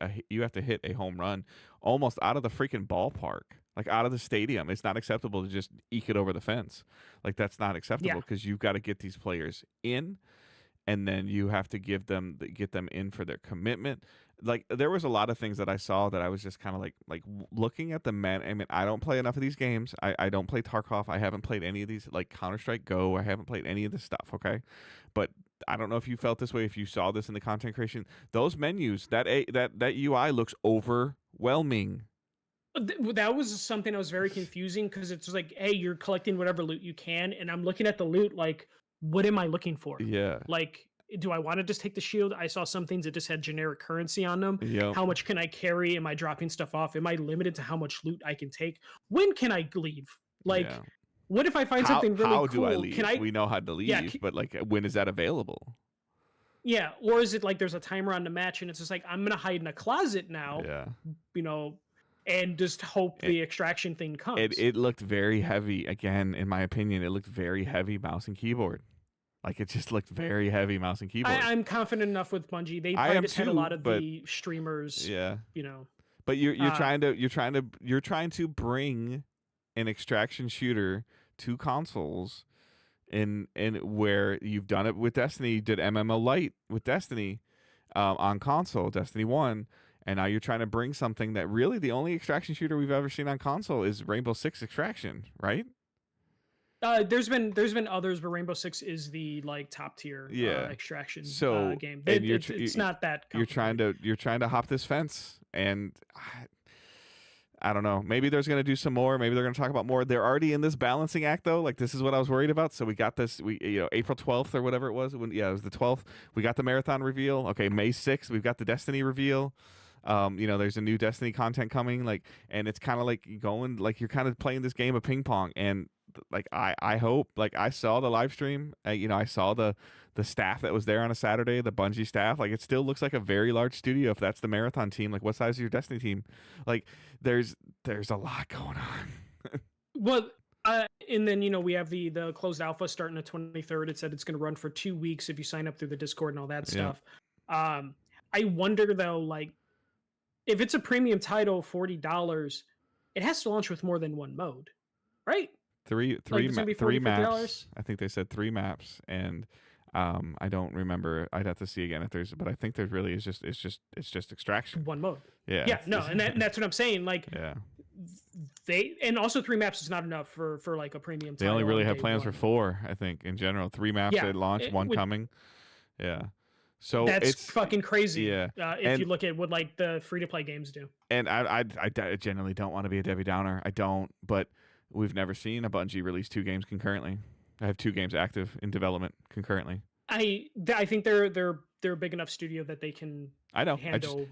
a home run almost out of the freaking ballpark, like out of the stadium. It's not acceptable to just eke it over the fence. Like that's not acceptable, because you've got to get these players in, and then you have to get them in for their commitment. Like there was a lot of things that I saw that I was just kind of like looking at the men. I mean, I don't play enough of these games. I don't play Tarkov. I haven't played any of these, like Counter-Strike Go. I haven't played any of this stuff. Okay, but I don't know if you felt this way, if you saw this in the content creation. Those menus, that UI looks overwhelming. That was something that was very confusing, because it's like, hey, you're collecting whatever loot you can, and I'm looking at the loot like, what am I looking for? Yeah. Like, do I want to just take the shield? I saw some things that just had generic currency on them. Yep. How much can I carry? Am I dropping stuff off? Am I limited to how much loot I can take? When can I leave? Like, Yeah. what if I find something really how cool? do I leave? Can I? We know how to leave, but like, when is that available? Yeah, or is it like there's a timer on the match and it's just like, I'm gonna hide in a closet now, Yeah. And just hope the extraction thing comes. It looked very heavy. Again, in my opinion, it looked very heavy mouse and keyboard. Like it just looked very heavy mouse and keyboard. I'm confident enough with Bungie. They I probably am just had a too, lot of but the streamers. yeah. But you're trying to bring an extraction shooter to consoles, in where you've done it with Destiny. You did MMO Lite with Destiny on console, Destiny 1, And now you're trying to bring something that really the only extraction shooter we've ever seen on console is Rainbow Six Extraction, right? There's been others, but Rainbow Six is the like top tier extraction game. And It's not that complicated. you're trying to hop this fence, and I don't know. Maybe there's going to do some more. Maybe they're going to talk about more. They're already in this balancing act, though. Like, this is what I was worried about. So we got this, April 12th or whatever it was. It was the 12th. We got the Marathon reveal. Okay, May 6th, we've got the Destiny reveal. There's a new Destiny content coming. Like, and it's kind of like going, like, you're kind of playing this game of ping pong. And, like, I hope, like, I saw the live stream. I saw the staff that was there on a Saturday, the Bungie staff. Like, it still looks like a very large studio if that's the Marathon team. Like, what size is your Destiny team? Like, there's a lot going on. Well, and then we have the closed alpha starting the 23rd. It said it's going to run for 2 weeks if you sign up through the Discord and all that stuff. I wonder though, like, if it's a premium title, $40, it has to launch with more than one mode, right? Three maps. I think they said 3 maps, and I don't remember. I'd have to see again if there's, but I think there really is it's just extraction. One mode. Yeah. Yeah. No, and that's what I'm saying. Like, and also 3 maps is not enough for like a premium title. They only really have plans for 4, I think, in general. 3 maps at launch, one coming. Yeah. So that's fucking crazy. Yeah. If you look at what like the free to play games do. And I generally don't want to be a Debbie Downer. I don't, but we've never seen a Bungie release 2 games concurrently. I have 2 games active in development concurrently. I think they're a big enough studio that they can. I know.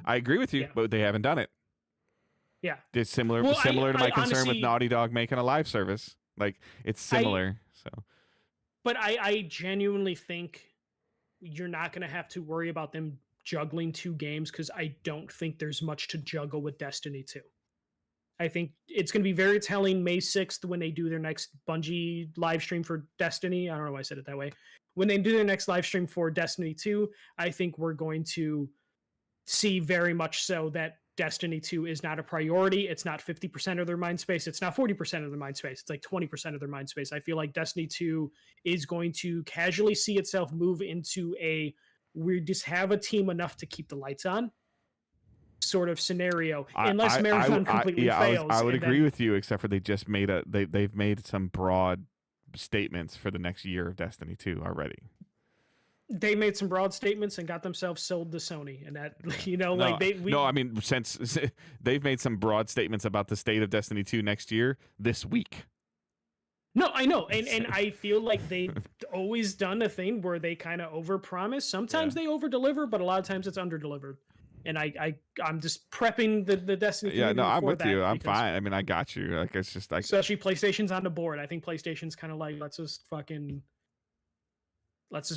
I agree with you, but they haven't done it. Yeah, it's similar to my concern with Naughty Dog making a live service. Like, it's similar. But I genuinely think you're not going to have to worry about them juggling 2 games, because I don't think there's much to juggle with Destiny 2. I think it's going to be very telling May 6th when they do their next Bungie live stream for Destiny. I don't know why I said it that way. When they do their next live stream for Destiny 2, I think we're going to see very much so that Destiny 2 is not a priority. It's not 50% of their mind space. It's not 40% of their mind space. It's like 20% of their mind space. I feel like Destiny 2 is going to casually see itself move into we just have a team enough to keep the lights on sort of scenario, unless Marathon completely fails. I would agree with you, except for they just made they've made some broad statements for the next year of Destiny 2 already. They made some broad statements and got themselves sold to Sony, and that I mean, since they've made some broad statements about the state of Destiny 2 next year this week. No, I know, and I feel like they've always done a thing where they kind of overpromise. Sometimes they overdeliver, but a lot of times it's underdelivered. And I'm just prepping the Destiny. Yeah, no, I'm with you. I'm fine. I mean, I got you. Like, it's just like, especially PlayStation's on the board. I think PlayStation's kind of like, let's just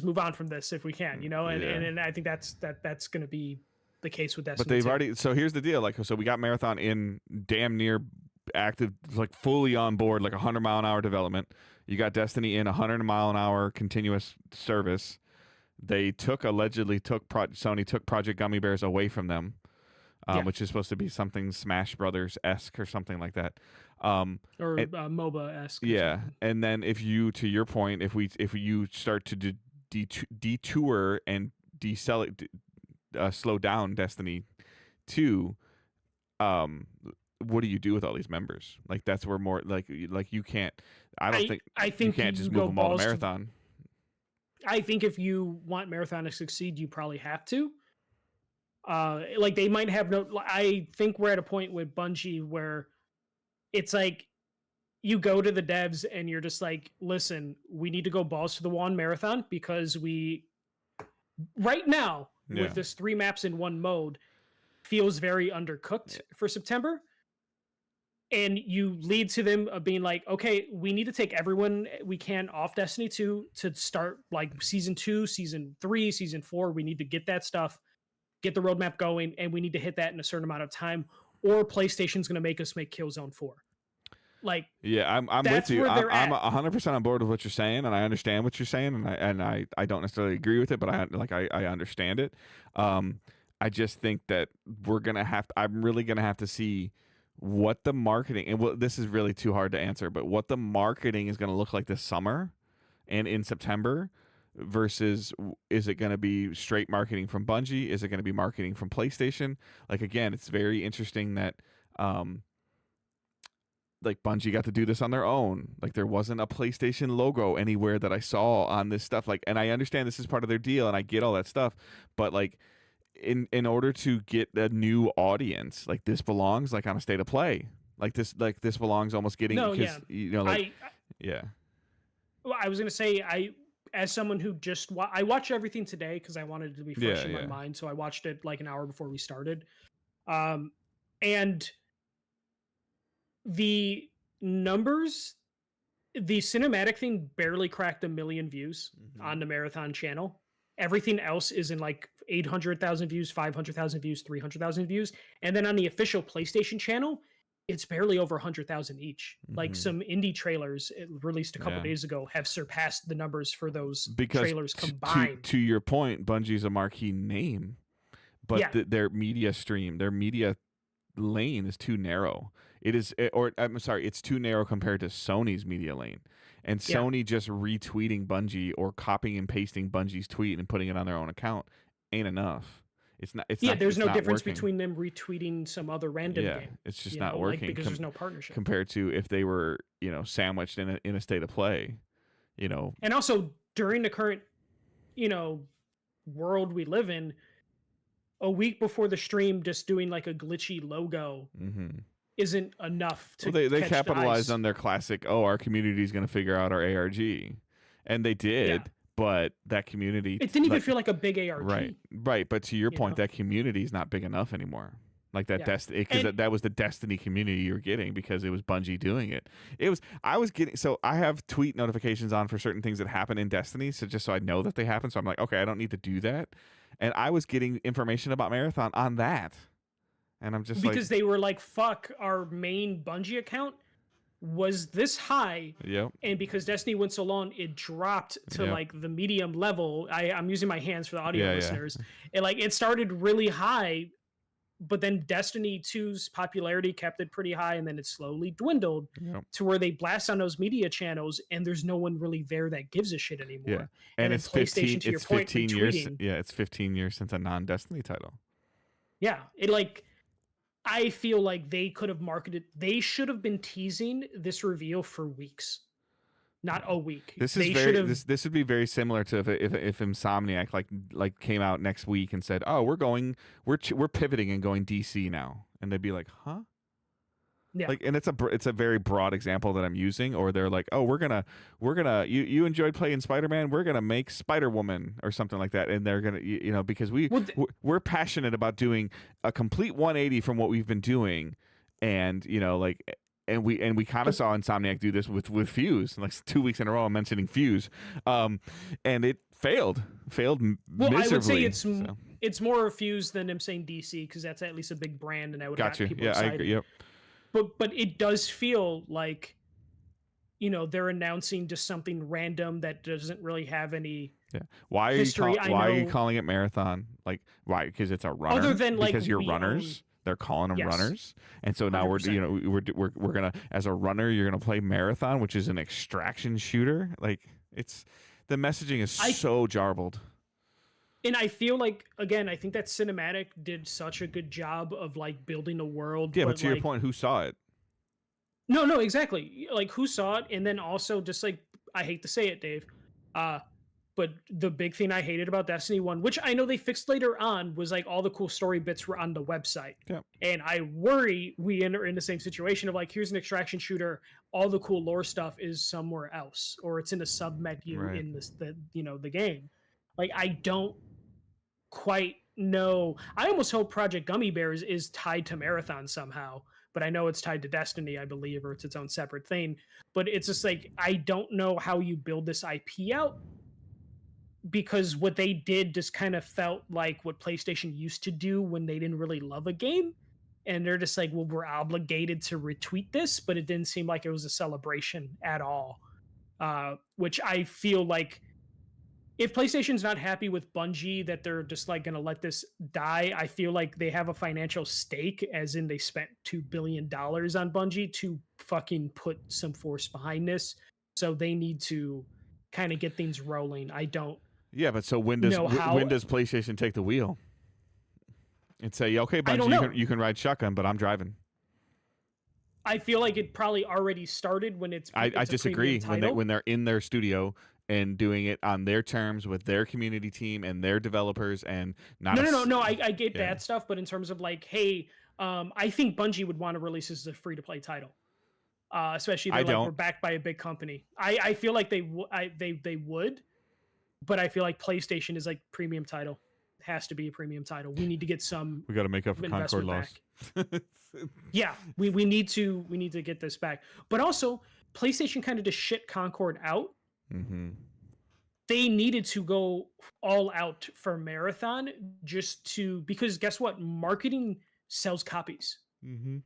move on from this if we can, and I think that's going to be the case with Destiny. But they've already. So here's the deal. Like, so we got Marathon in damn near active, like fully on board, like 100-mile-an-hour development. You got Destiny in 100-mile-an-hour continuous service. They Sony took Project Gummy Bears away from them, which is supposed to be something Smash Brothers-esque or something like that. MOBA-esque. Yeah, and then to your point, if you start to detour and slow down Destiny 2, what do you do with all these members? Like, that's where more like you can't. I think you can't just move them all to Marathon. I think if you want Marathon to succeed, you probably have to. Like, they might have I think we're at a point with Bungie where it's like you go to the devs and you're just like, listen, we need to go balls to the wall on Marathon, because right now with this 3 maps in 1 mode feels very undercooked for September. And you lead to them of being like, okay, we need to take everyone we can off Destiny 2 to start like Season 2, Season 3, Season 4. We need to get that stuff, get the roadmap going, and we need to hit that in a certain amount of time, or PlayStation's going to make us make Killzone 4. Like, yeah, I'm with you. I'm 100% on board with what you're saying, and I understand what you're saying, and I don't necessarily agree with it, but I understand it. I just think that I'm really gonna have to see what the marketing, and this is really too hard to answer, but what the marketing is going to look like this summer and in September versus is it going to be straight marketing from Bungie? Is it going to be marketing from PlayStation? Like, again, it's very interesting that like Bungie got to do this on their own. Like, there wasn't a PlayStation logo anywhere that I saw on this stuff. Like, and I understand this is part of their deal and I get all that stuff, but like in order to get a new audience, like this belongs like on a state of play. Like this belongs almost getting because you know, like yeah. Well, I was gonna say, as someone who just I watched everything today because I wanted it to be fresh in my mind, so I watched it like an hour before we started, and the numbers, the cinematic thing barely cracked 1 million views on the Marathon channel. Everything else is in like 800,000 views, 500,000 views, 300,000 views, and then on the official PlayStation channel, it's barely over 100,000 each. Like some indie trailers released a couple days ago have surpassed the numbers for those trailers combined. To your point, Bungie's a marquee name, but their media stream, their media lane is too narrow. It's too narrow compared to Sony's media lane. And Sony just retweeting Bungie or copying and pasting Bungie's tweet and putting it on their own account ain't enough. It's not. There's no difference working. between them retweeting some other random game. It's just not working because there's no partnership compared to if they were, sandwiched in a state of play, And also during the current, world we live in, a week before the stream, just doing like a glitchy logo isn't enough to. Well, they capitalized on their classic. Oh, our community is going to figure out our ARG, and they did. Yeah. But that community, it didn't even feel like a big ARG. Right. But to your point, that community is not big enough anymore. Like that Destiny, because that was the Destiny community you were getting because it was Bungie doing it. I have tweet notifications on for certain things that happen in Destiny, so just so I know that they happen. So I'm like, okay, I don't need to do that. And I was getting information about Marathon on that. And I'm just because they were like, fuck, our main Bungie account was this high. Yep. And because Destiny went so long, it dropped to like the medium level. I'm using my hands for the audio listeners. And like it started really high, but then Destiny 2's popularity kept it pretty high, and then it slowly dwindled to where they blast on those media channels and there's no one really there that gives a shit anymore. Yeah. And it's 15 years. Yeah, it's 15 years since a non-Destiny title. Yeah. I feel like they could have marketed. They should have been teasing this reveal for weeks, not a week. This is this would be very similar to if Insomniac like came out next week and said, "Oh, we're pivoting and going DC now," and they'd be like, "Huh?" Yeah. Like, and it's a very broad example that I'm using. Or they're like, "Oh, we're gonna you enjoyed playing Spider-Man, we're gonna make Spider-Woman or something like that," and they're gonna because we're passionate about doing a complete 180 from what we've been doing, and and we kind of saw Insomniac do this with Fuse, like 2 weeks in a row. I'm mentioning Fuse, and it failed miserably. I would say it's more Fuse than I'm saying DC because that's at least a big brand, and I would have got people excited. I agree. Yep. But it does feel like, they're announcing just something random that doesn't really have any history. Why are you calling it Marathon? Like, why? Because it's a runner. Other than because you're runners. They're calling them runners, and so now 100%. we're gonna, as a runner, you're gonna play Marathon, which is an extraction shooter. Like, the messaging is so jarbled. And I feel like, again, I think that Cinematic did such a good job of like building a world. Yeah, but to your point, who saw it? No, exactly. Like, who saw it? And then also just like, I hate to say it, Dave, but the big thing I hated about Destiny 1, which I know they fixed later on, was like all the cool story bits were on the website. Yeah. And I worry we enter in the same situation of like, here's an extraction shooter, all the cool lore stuff is somewhere else, or it's in a sub menu in the game. Like, I don't quite know. I almost hope Project Gummy Bears is tied to Marathon somehow, but I know it's tied to Destiny, I believe, or it's its own separate thing. But it's just like, I don't know how you build this IP out, because what they did just kind of felt like what PlayStation used to do when they didn't really love a game, and they're just like, well, we're obligated to retweet this, but it didn't seem like it was a celebration at all, which I feel like if PlayStation's not happy with Bungie that they're just like going to let this die, I feel like they have a financial stake, as in they spent $2 billion on Bungie to fucking put some force behind this. So they need to kind of get things rolling. I don't Yeah, but so when does know how. when does PlayStation take the wheel and say, okay, I don't Bungie, know. you can ride shotgun, but I'm driving? I feel like it probably already started when it's I a disagree. premium When title. they're in their studio and doing it on their terms with their community team and their developers and not No. I get yeah. that stuff, but in terms of like, hey, I think Bungie would want to release this as a free to play title. Especially I they're like, don't. we're backed by a big company. I feel like they would, but I feel like PlayStation is like premium title. It has to be a premium title. We need to get some We got to make up for Concord investment loss. back. Yeah, we need to get this back. But also, PlayStation kind of just shit Concord out. Mm-hmm. They needed to go all out for Marathon because guess what? Marketing sells copies. Mm-hmm.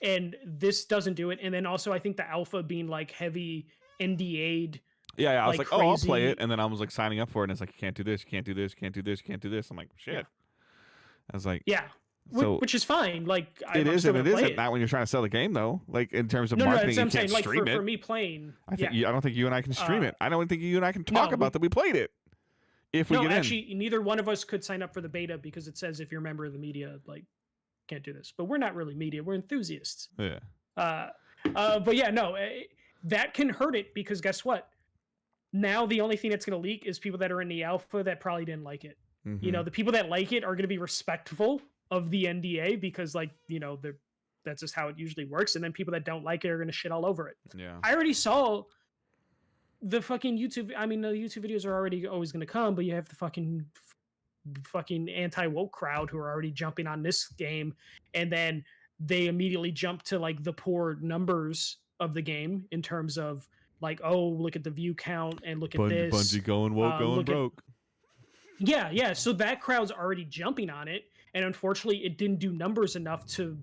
And this doesn't do it. And then also, I think the alpha being like heavy NDA'd. Yeah, I was like, oh, I'll play crazy. it, and then I was like signing up for it, and it's like, you can't do this, you can't do this, you can't do this, you can't do this. I'm like, shit. Yeah. I was like, Yeah, so which is fine. Like it I'm is still and it gonna play isn't. Not when you're trying to sell the game, though. Like in terms of No, marketing, that's you what I'm can't saying. Like stream it. for me playing. I think yeah. I don't think you and I can stream it. I don't think you and I can no, talk about that we played it. If we No, get in. actually, neither one of us could sign up for the beta because it says if you're a member of the media, like, can't do this. But we're not really media; we're enthusiasts. Yeah. But yeah, no, that can hurt it because guess what? Now the only thing that's going to leak is people that are in the alpha that probably didn't like it. Mm-hmm. You know, the people that like it are going to be respectful of the NDA because, like, you know, that's just how it usually works. And then people that don't like it are going to shit all over it. Yeah. I already saw the fucking YouTube. I mean, the YouTube videos are already always going to come, but you have the fucking anti-woke crowd who are already jumping on this game, and then they immediately jump to like the poor numbers of the game in terms of like, oh, look at the view count and look at this. Bungie going woke, going broke. Yeah. So that crowd's already jumping on it, and unfortunately, it didn't do numbers enough to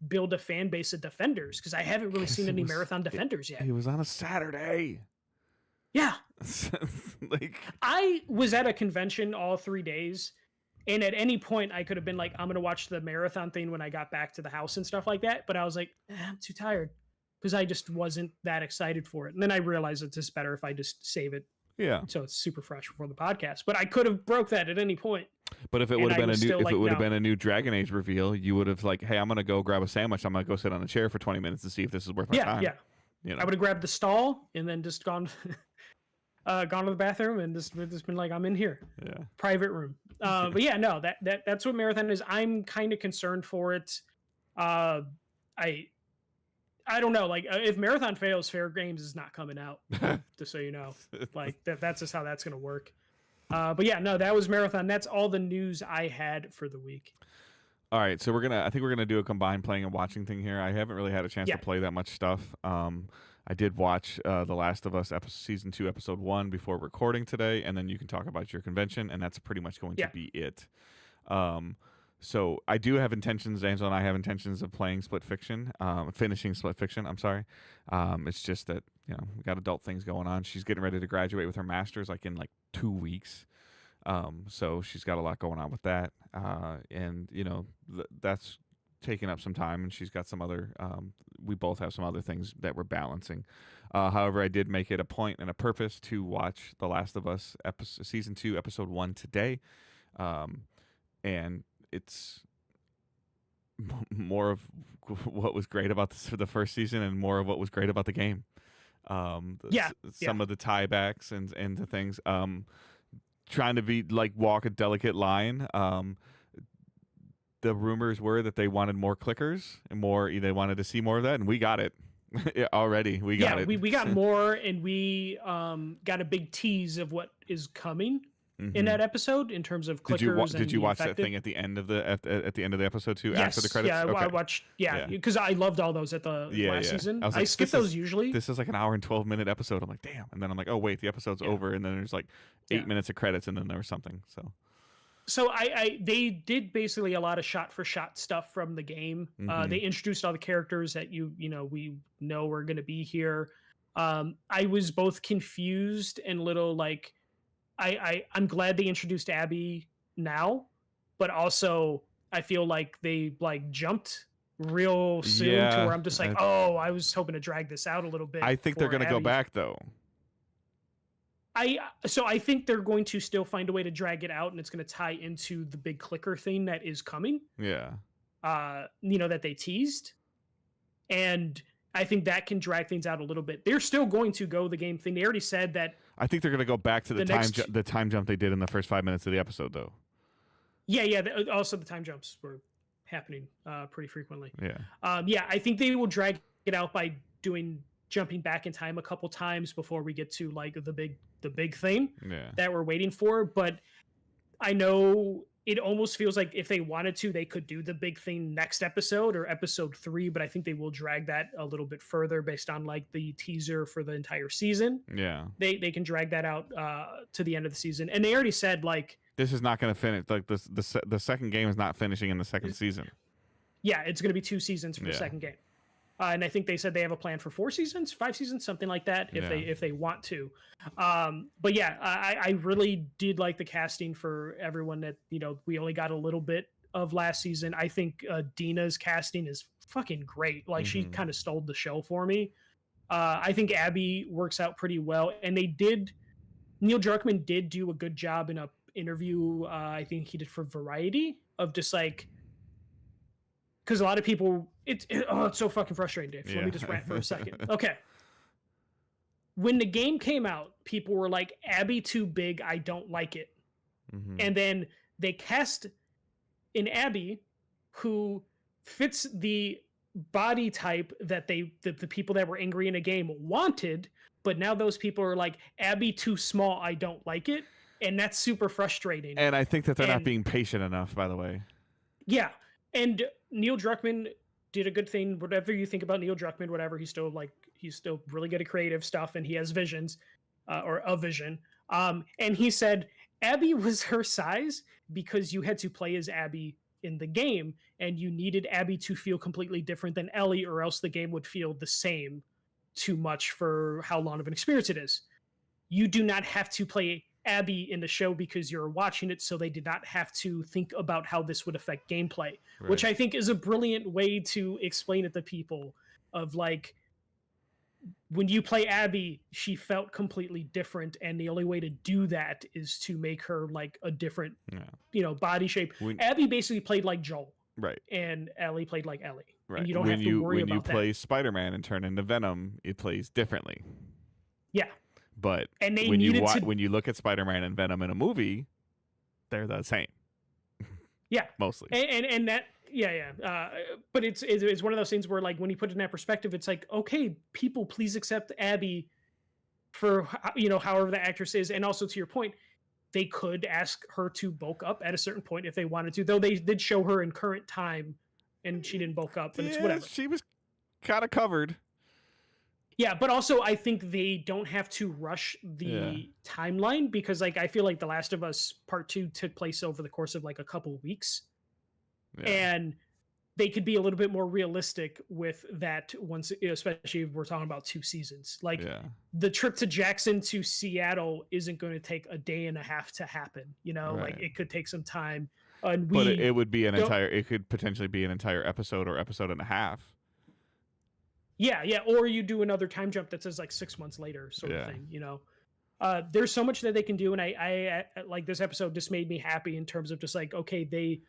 build a fan base of defenders because I haven't really seen any marathon defenders yet. It was on a Saturday. Yeah. Like I was at a convention all 3 days, and at any point I could have been like, I'm gonna watch the marathon thing when I got back to the house and stuff like that. But I was like, I'm too tired because I just wasn't that excited for it. And then I realized it's just better if I just save it. Yeah. So it's super fresh for the podcast. But I could have broke that at any point. But if it would have been a been a new Dragon Age reveal, you would have like, hey, I'm gonna go grab a sandwich. I'm gonna go sit on a chair for 20 minutes to see if this is worth my time. Yeah. You know? I would have grabbed the stall and then just gone to the bathroom and just been like, I'm in here. Yeah. Private room. But yeah, no, that's what Marathon is. I'm kind of concerned for it. I don't know. Like, if Marathon fails, Fair Games is not coming out. Just so you know, like that's just how that's gonna work. But yeah, no, that was Marathon. That's all the news I had for the week. All right, so I think we're gonna do a combined playing and watching thing here. I haven't really had a chance to play that much stuff. I did watch The Last of Us season 2, episode 1 before recording today, and then you can talk about your convention, and that's pretty much going to be it. So I do have intentions, Angela and I have intentions of playing Split Fiction, finishing Split Fiction, I'm sorry. It's just that, you know, we got adult things going on. She's getting ready to graduate with her master's like in like 2 weeks. So she's got a lot going on with that. And, you know, that's taking up some time, and she's got some other, we both have some other things that we're balancing. However, I did make it a point and a purpose to watch The Last of Us season 2, episode 1 today. And it's more of what was great about the first season and more of what was great about the game. Some of the tiebacks and the things, trying to walk a delicate line. The rumors were that they wanted more clickers and they wanted to see more of that, and we got it already. We got it. We got more, and we got a big tease of what is coming in that episode in terms of clickers. Did you watch that thing at the end of the at the end of the episode too? Yes, after the credits? Yeah, I watched. Yeah, because I loved all those at the last season. I skip those usually. This is like an hour and 12-minute episode. I'm like, damn, and then I'm like, oh wait, the episode's over, and then there's like 8 minutes of credits, and then there was something. So they did basically a lot of shot for shot stuff from the game. They introduced all the characters that we know are going to be here. I was both confused and little like, I'm glad they introduced Abby now, but also I feel like they like jumped real soon to where I'm just like, I was hoping to drag this out a little bit. I think they're going to go back though. I think they're going to still find a way to drag it out, and it's going to tie into the big clicker thing that is coming. Yeah. That they teased, and I think that can drag things out a little bit. They're still going to go the game thing. They already said that. I think they're going to go back to the time jump they did in the first 5 minutes of the episode, though. Yeah. Also, the time jumps were happening pretty frequently. Yeah. I think they will drag it out by jumping back in time a couple times before we get to like the big thing that we're waiting for. But I know it almost feels like if they wanted to, they could do the big thing next episode or episode 3, but I think they will drag that a little bit further based on like the teaser for the entire season. Yeah. They can drag that out to the end of the season. And they already said like, this is not going to finish. Like the second game is not finishing in the second season. Yeah. It's going to be 2 seasons for the second game. And I think they said they have a plan for 4 seasons, 5 seasons, something like that, if they want to. But yeah, I really did like the casting for everyone that, we only got a little bit of last season. I think Dina's casting is fucking great. Like she kind of stole the show for me. I think Abby works out pretty well. And Neil Druckmann did do a good job in a interview. I think he did for Variety of just like, because a lot of people, it's so fucking frustrating, Dave. So let me just rant for a second. Okay. When the game came out, people were like, Abby too big, I don't like it. And then they cast an Abby who fits the body type that the people that were angry in a game wanted, but now those people are like, Abby too small, I don't like it. And that's super frustrating. And I think that they're not being patient enough, by the way. Yeah. And Neil Druckmann did a good thing. Whatever you think about Neil Druckmann, whatever, he's still really good at creative stuff, and he has visions, or a vision. And he said Abby was her size because you had to play as Abby in the game, and you needed Abby to feel completely different than Ellie, or else the game would feel the same too much for how long of an experience it is. You do not have to play Abby in the show because you're watching it, so they did not have to think about how this would affect gameplay, which I think is a brilliant way to explain it to people of like, when you play Abby, she felt completely different, and the only way to do that is to make her like a different, body shape. Abby basically played like Joel, right? And Ellie played like Ellie, right? And you don't have to worry about that. When you play Spider-Man and turn into Venom, it plays differently. Yeah. But when you look at Spider-Man and Venom in a movie, they're the same. Yeah, mostly. And that, but it's one of those things where like when you put it in that perspective, it's like, okay, people, please accept Abby for however the actress is, and also to your point, they could ask her to bulk up at a certain point if they wanted to. Though they did show her in current time, and she didn't bulk up, but it's whatever. She was kind of covered. Yeah, but also I think they don't have to rush the timeline because like I feel like The Last of Us Part 2 took place over the course of like a couple of weeks. Yeah. And they could be a little bit more realistic with that once, especially if we're talking about 2 seasons. Like the trip to Jackson to Seattle isn't going to take a day and a half to happen, like it could take some time. And but it would be it could potentially be an entire episode or episode and a half. Yeah, or you do another time jump that says like 6 months later, sort of thing. There's so much that they can do, and I like this episode just made me happy in terms of just like, okay, they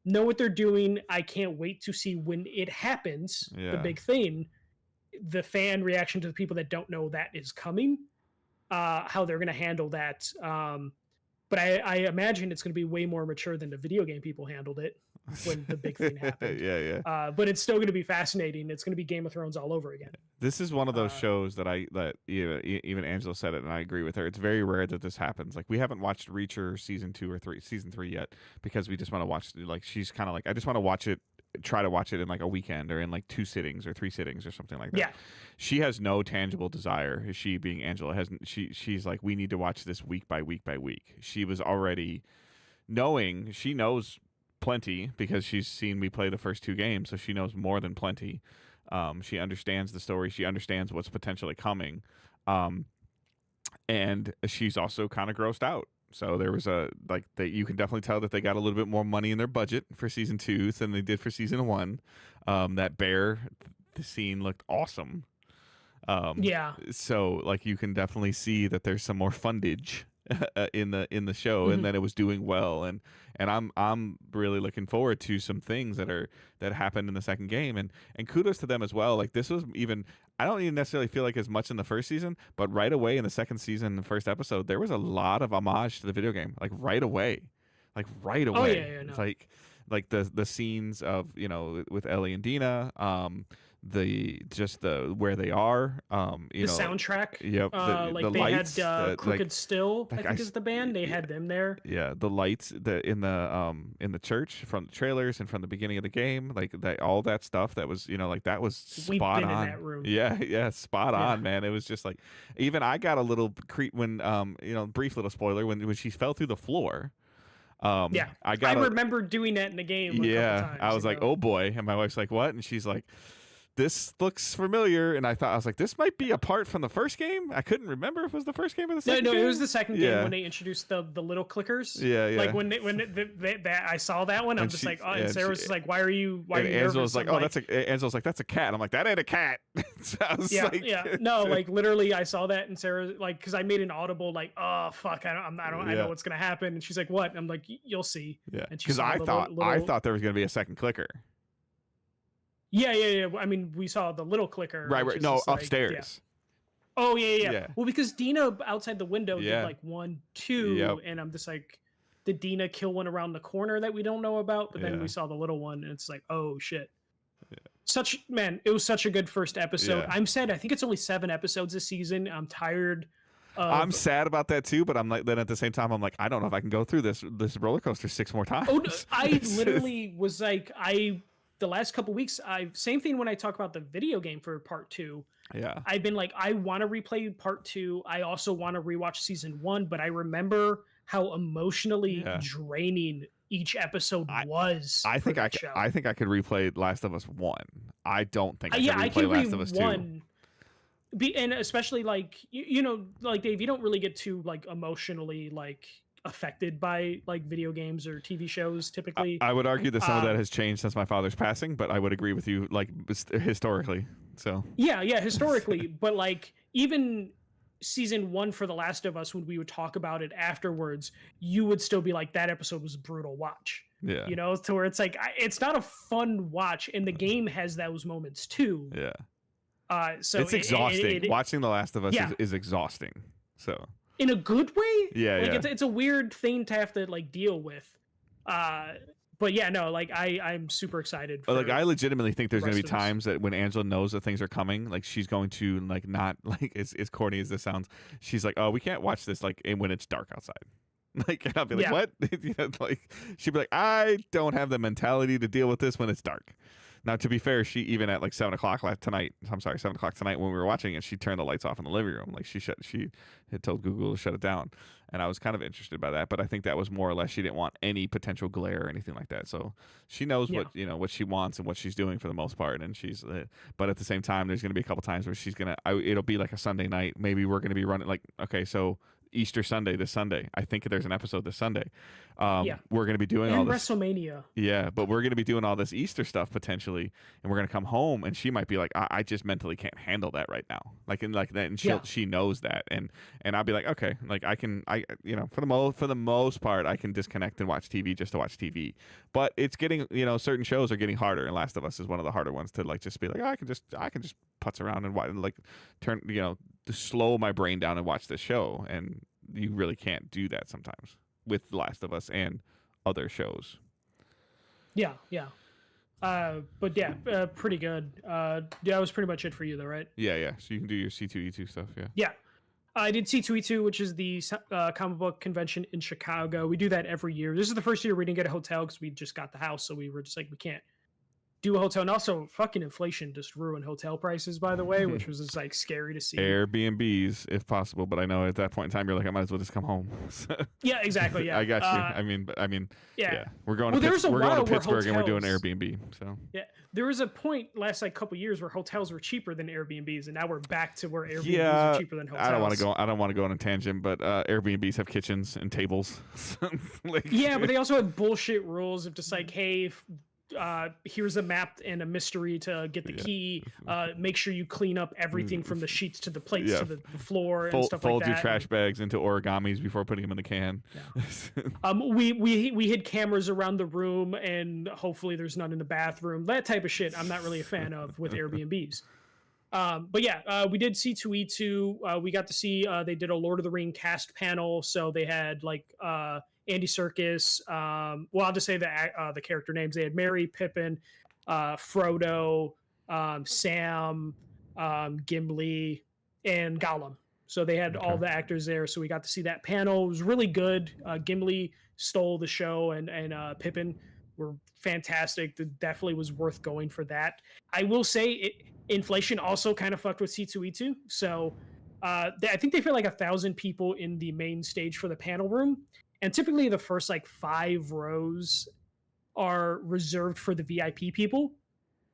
know what they're doing. I can't wait to see when it happens. The big thing, the fan reaction to the people that don't know that is coming, how they're going to handle that. But I imagine it's going to be way more mature than the video game people handled it when the big thing happened. But it's still going to be fascinating. It's going to be Game of Thrones all over again. This is one of those shows that even Angela said it, and I agree with her. It's very rare that this happens. Like we haven't watched Reacher season 3 yet because we just want to watch. Like she's kind of like, I just want to watch it. Try to watch it in like a weekend or in like 2 sittings or 3 sittings or something like that. Yeah. She has no tangible desire. She being Angela she's like, we need to watch this week by week by week. She was already she knows plenty because she's seen me play the first 2 games. So she knows more than plenty. She understands the story. She understands what's potentially coming. And she's also kind of grossed out. So there was you can definitely tell that they got a little bit more money in their budget for season 2 than they did for season 1. That bear, the scene looked awesome. Yeah. So like you can definitely see that there's some more fundage in the show, Mhm. and that it was doing well, and I'm really looking forward to some things that happened in the second game, and kudos to them as well. Like this was even, I don't even necessarily feel like as much in the first season, but right away in the second season, the first episode, there was a lot of homage to the video game, like right away, Oh yeah, yeah, no. like the scenes of, you know, with Ellie and Dina, the where they are, you The know, soundtrack. yep, Like the they lights, had Crooked like Still, I like think is the band. They yeah, had them there. yeah, the lights in the church from the trailers and from the beginning of the game, like that, all that stuff that was, you know, like that was We've spot been in on. that room. Yeah, spot Yeah. on, man. It was just like, even I got a little when you know, brief little spoiler, when she fell through the floor. Yeah. I got remember doing that in the game a couple times. I was like, oh boy, and my wife's like, what? And she's like, this looks familiar, and I was like, this might be a part from the first game. I couldn't remember if it was the first game or the second. No, game. it was the second game Yeah. when they introduced the little clickers. Yeah, yeah. Like when that I saw that one, I'm And just she- like, oh, and and Sarah was she- just like, why are you And Angela's nervous? like, I'm oh, Angela's like, that's a cat. I'm like, that ain't a cat. So I was yeah, like, yeah. No, like literally, I saw that, and Sarah, like, because I made an audible, like, oh fuck, I Yeah. know what's gonna happen, and she's like, what? And I'm like, you'll see. yeah, And she because saw I the thought little- there was gonna be a second clicker. Yeah. I mean, we saw the little clicker. Right. which is No, just like, upstairs. yeah. Oh yeah. Yeah. Well, because Dina outside the window Yeah. did like 1, 2, Yep. and I'm just like, did Dina kill one around the corner that we don't know about? But then Yeah. we saw the little one, and it's like, oh shit. It was such a good first episode. Yeah. I'm sad. I think it's only 7 episodes this season. I'm tired. I'm sad about that too, but I'm like, then at the same time, I'm like, I don't know if I can go through this roller coaster 6 more times. Oh, no, I literally was like, the last couple weeks, same thing when I talk about the video game for part 2. Yeah. I've been like, I want to replay part 2. I also want to rewatch season 1, but I remember how emotionally Yeah. draining each episode was. I for think that show. I think I could replay Last of Us 1. I don't think I could yeah, I replay can Last read of Us 2. 1. And especially like you know, like Dave, you don't really get too like emotionally like affected by like video games or TV shows typically. I would argue that some of that has changed since my father's passing, but I would agree with you, like historically. So yeah, historically, but like even season 1 for The Last of Us, when we would talk about it afterwards, you would still be like, that episode was a brutal watch. yeah, You know, to where it's like it's not a fun watch, and the game has those moments too. yeah. So It's exhausting. Watching The Last of Us Yeah. is exhausting. So in a good way. Yeah, like yeah. it's a weird thing to have to like deal with. But yeah, no, like I'm super excited. like, for I legitimately think there's going to be rest of us. times that when Angela knows that things are coming, like she's going to like not like as corny as this sounds, she's like, oh, we can't watch this like when it's dark outside. Like, and I'll be like, Yeah. what? You know, like she'd be like, I don't have the mentality to deal with this when it's dark. Now, to be fair, she even at like 7 o'clock tonight. I'm sorry, 7 o'clock tonight when we were watching it, she turned the lights off in the living room. Like she had told Google to shut it down, and I was kind of interested by that. But I think that was more or less she didn't want any potential glare or anything like that. So she knows Yeah. what she wants and what she's doing for the most part. And she's, but at the same time, there's going to be a couple times where she's it'll be like a Sunday night. Maybe we're going to be running like, okay, so Easter Sunday this Sunday. I think there's an episode this Sunday. Yeah. We're going to be doing all and this. WrestleMania. Yeah, but we're going to be doing all this Easter stuff potentially, and we're going to come home, and she might be like, I just mentally can't handle that right now. Like, and like that, and she knows that, and I'll be like, okay, like I you know, for the most part, I can disconnect and watch TV just to watch TV. But it's getting, you know, certain shows are getting harder, and Last of Us is one of the harder ones to like just be like, oh, I can just putz around and watch, and like turn, you know, to slow my brain down and watch this show, and you really can't do that sometimes with The Last of Us and other shows. Yeah. But yeah, pretty good. That was pretty much it for you, though, right? Yeah. So you can do your C2E2 stuff. Yeah. Yeah. I did C2E2, which is the comic book convention in Chicago. We do that every year. This is the first year we didn't get a hotel because we just got the house, so we were just like, we can't do a hotel. And also, fucking inflation just ruined hotel prices, by the way, which was just like scary to see. Airbnbs if possible, but I know at that point in time you're like, I might as well just come home. Yeah, exactly. Yeah, I got you. I mean, yeah. We're going Well, to there's a we're going while to where Pittsburgh and we're doing hotels- Airbnb. So Yeah, there was a point last like couple years where hotels were cheaper than Airbnbs, and now we're back to where Airbnbs Yeah, are cheaper than hotels. I don't want to go on a tangent, but Airbnbs have kitchens and tables. Like, Yeah, but they also have bullshit rules of just like, hey, here's a map and a mystery to get the key. Make sure you clean up everything from the sheets to the plates to the floor and stuff like that. Fold your trash bags into origamis before putting them in the can. Yeah. We hid cameras around the room, and hopefully there's none in the bathroom. That type of shit I'm not really a fan of with Airbnbs. But yeah, we did C2E2. We got to see they did a Lord of the Ring cast panel, so they had like Andy Serkis. Well, I'll just say the character names. They had Merry, Pippin, Frodo, Sam, Gimli, and Gollum. So they had all the actors there. So we got to see that panel. It was really good. Gimli stole the show, and Pippin were fantastic. It definitely was worth going for that. I will say inflation also kind of fucked with C2E2. So I think they fit like 1,000 people in the main stage for the panel room. And typically the first like 5 rows are reserved for the VIP people.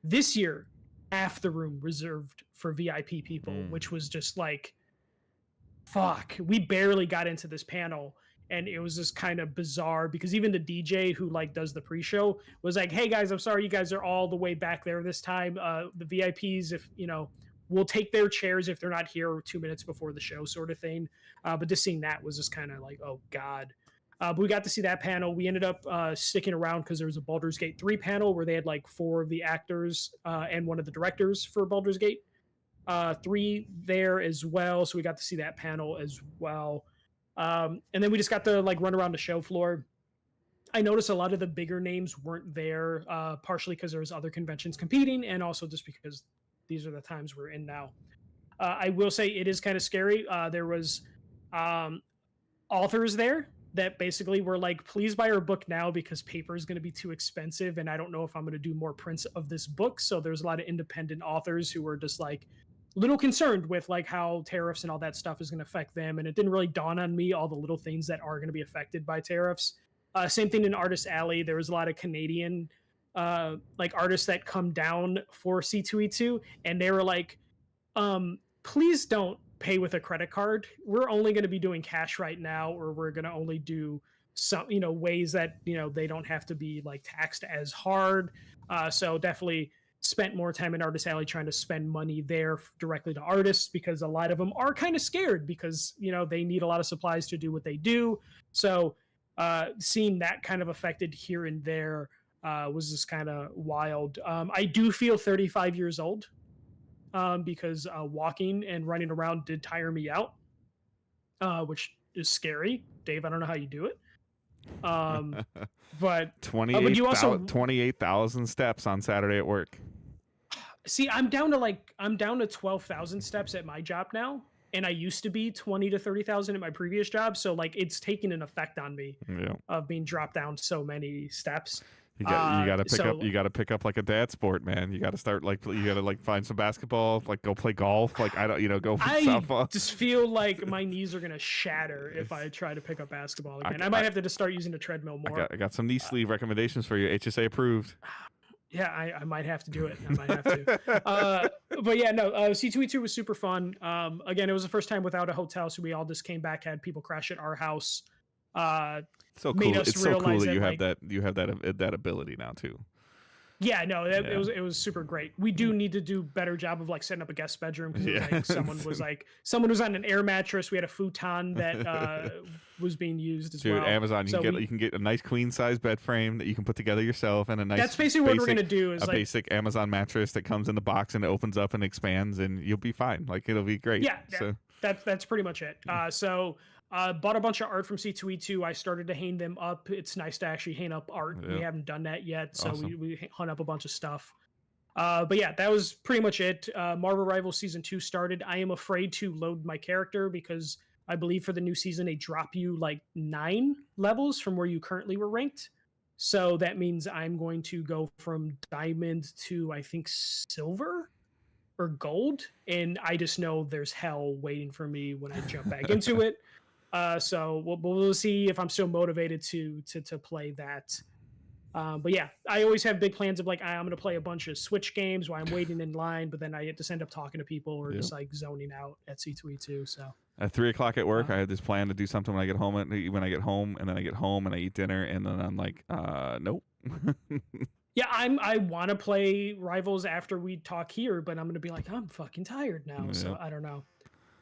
This year, half the room reserved for VIP people, which was just like, fuck. We barely got into this panel, and it was just kind of bizarre because even the DJ who like does the pre-show was like, hey guys, I'm sorry you guys are all the way back there this time. The VIPs, if we'll take their chairs if they're not here 2 minutes before the show, sort of thing. But just seeing that was just kind of like, oh god. But we got to see that panel. We ended up sticking around because there was a Baldur's Gate 3 panel where they had like 4 of the actors and one of the directors for Baldur's Gate 3 there as well. So we got to see that panel as well. And then we just got to like run around the show floor. I noticed a lot of the bigger names weren't there, partially because there was other conventions competing, and also just because these are the times we're in now. I will say it is kind of scary. There was authors there that basically were like, please buy our book now because paper is going to be too expensive, and I don't know if I'm going to do more prints of this book. So there's a lot of independent authors who were just like a little concerned with like how tariffs and all that stuff is going to affect them, and it didn't really dawn on me all the little things that are going to be affected by tariffs. Same thing in Artist Alley. There was a lot of Canadian like artists that come down for C2E2, and they were like, please don't pay with a credit card. We're only going to be doing cash right now, or we're going to only do some, ways that, they don't have to be like taxed as hard. So definitely spent more time in Artist Alley trying to spend money there directly to artists, because a lot of them are kind of scared because, they need a lot of supplies to do what they do. So seeing that kind of affected here and there was just kind of wild. I do feel 35 years old. Because walking and running around did tire me out, which is scary. Dave, I don't know how you do it. But 28,000 steps on Saturday at work. See, I'm down to 12,000 steps at my job now, and I used to be 20 to 30,000 at my previous job. So like it's taken an effect on me of being dropped down so many steps. You got to pick up like a dad sport, man. You got to start find some basketball, like go play golf. Like go softball. I just feel like my knees are going to shatter if I try to pick up basketball again. I might have to just start using the treadmill more. I got some knee sleeve recommendations for you. HSA approved. Yeah, I might have to do it. I might have to. But yeah, no, C2E2 was super fun. Again, it was the first time without a hotel, so we all just came back, had people crash at our house. So cool. It's so cool that you have that ability now too. Yeah, no, it was super great. We do need to do better job of like setting up a guest bedroom, because someone was on an air mattress. We had a futon that was being used as well. Dude, Amazon, you can get a nice queen size bed frame that you can put together yourself, and a nice. That's basically what we're gonna do. Is basic Amazon mattress that comes in the box and it opens up and expands, and you'll be fine. Like it'll be great. Yeah, that's pretty much it. Bought a bunch of art from C2E2. I started to hang them up. It's nice to actually hang up art. Yeah. We haven't done that yet, so awesome. we hung up a bunch of stuff. But yeah, that was pretty much it. Marvel Rivals Season 2 started. I am afraid to load my character because I believe for the new season, they drop you like 9 levels from where you currently were ranked. So that means I'm going to go from diamond to, I think, silver or gold. And I just know there's hell waiting for me when I jump back into it. So we'll see if I'm still motivated to play that. But yeah, I always have big plans of like, I'm going to play a bunch of Switch games while I'm waiting in line, but then I just end up talking to people or just like zoning out at C2E2. So at 3:00 at work, I had this plan to do something when I get home, and then I get home and I eat dinner, and then I'm like, nope. Yeah, I want to play Rivals after we talk here, but I'm gonna be like, I'm fucking tired now, so I don't know.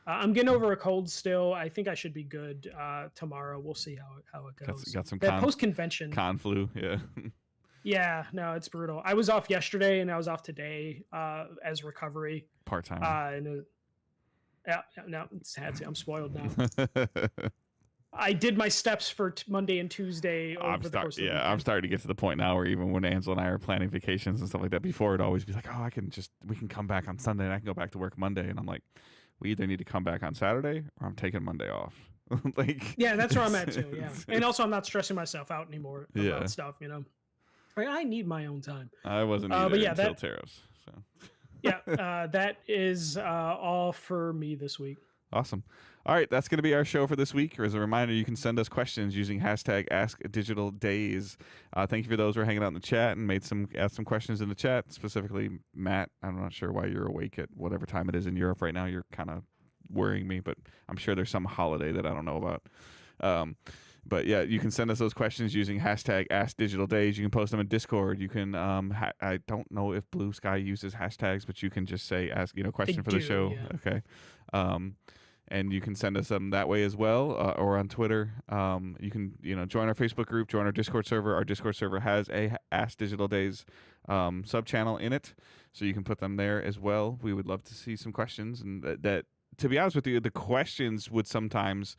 I'm getting over a cold still. I think I should be good tomorrow. We'll see how it goes. Got some that post convention con flu, yeah. Yeah, no, it's brutal. I was off yesterday and I was off today as recovery. Part time. Yeah, no, it's had to. I'm spoiled now. I did my steps for Monday and Tuesday over the course of the weekend. I'm starting to get to the point now where even when Ansel and I are planning vacations and stuff like that, before it'd always be like, oh, we can come back on Sunday and I can go back to work Monday. And I'm like, we either need to come back on Saturday or I'm taking Monday off. Like, yeah, that's where I'm at too. Yeah, and also I'm not stressing myself out anymore about stuff. You know, I need my own time. I wasn't either until tariffs. So. Yeah, that is all for me this week. Awesome. All right, that's going to be our show for this week. As a reminder, you can send us questions using hashtag AskDigitalDays. Thank you for those who are hanging out in the chat and asked some questions in the chat. Specifically, Matt, I'm not sure why you're awake at whatever time it is in Europe right now. You're kind of worrying me, but I'm sure there's some holiday that I don't know about. But yeah, you can send us those questions using hashtag AskDigitalDays. You can post them in Discord. You can I don't know if Blue Sky uses hashtags, but you can just say question for the show. Yeah. Okay. And you can send us them that way as well, or on Twitter. You can join our Facebook group, join our Discord server. Our Discord server has a Ask Digital Days sub channel in it, so you can put them there as well. We would love to see some questions, and that to be honest with you, the questions would sometimes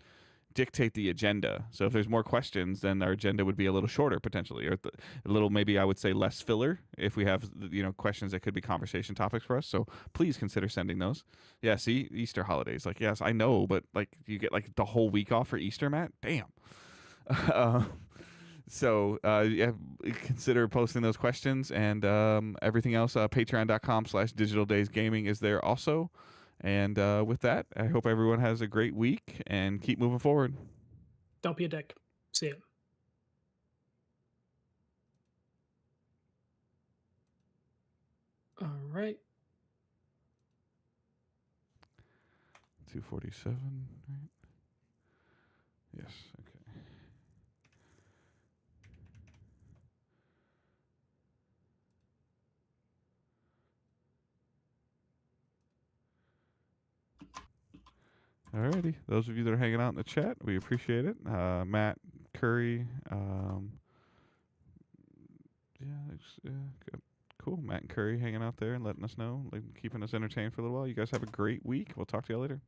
dictate the agenda. So if there's more questions, then our agenda would be a little shorter potentially, or a little, maybe I would say less filler if we have questions that could be conversation topics for us. So please consider sending those. Yeah, see, Easter holidays, like, yes, I know, but like you get like the whole week off for Easter, Matt. Damn. So yeah, consider posting those questions and everything else. Patreon.com/DigitalDaysGaming is there also. And with that, I hope everyone has a great week and keep moving forward. Don't be a dick. See ya. All right. 247, right? Yes, okay. Alrighty, those of you that are hanging out in the chat, we appreciate it. Matt Curry, good. Cool. Matt and Curry hanging out there and letting us know, like, keeping us entertained for a little while. You guys have a great week. We'll talk to you later.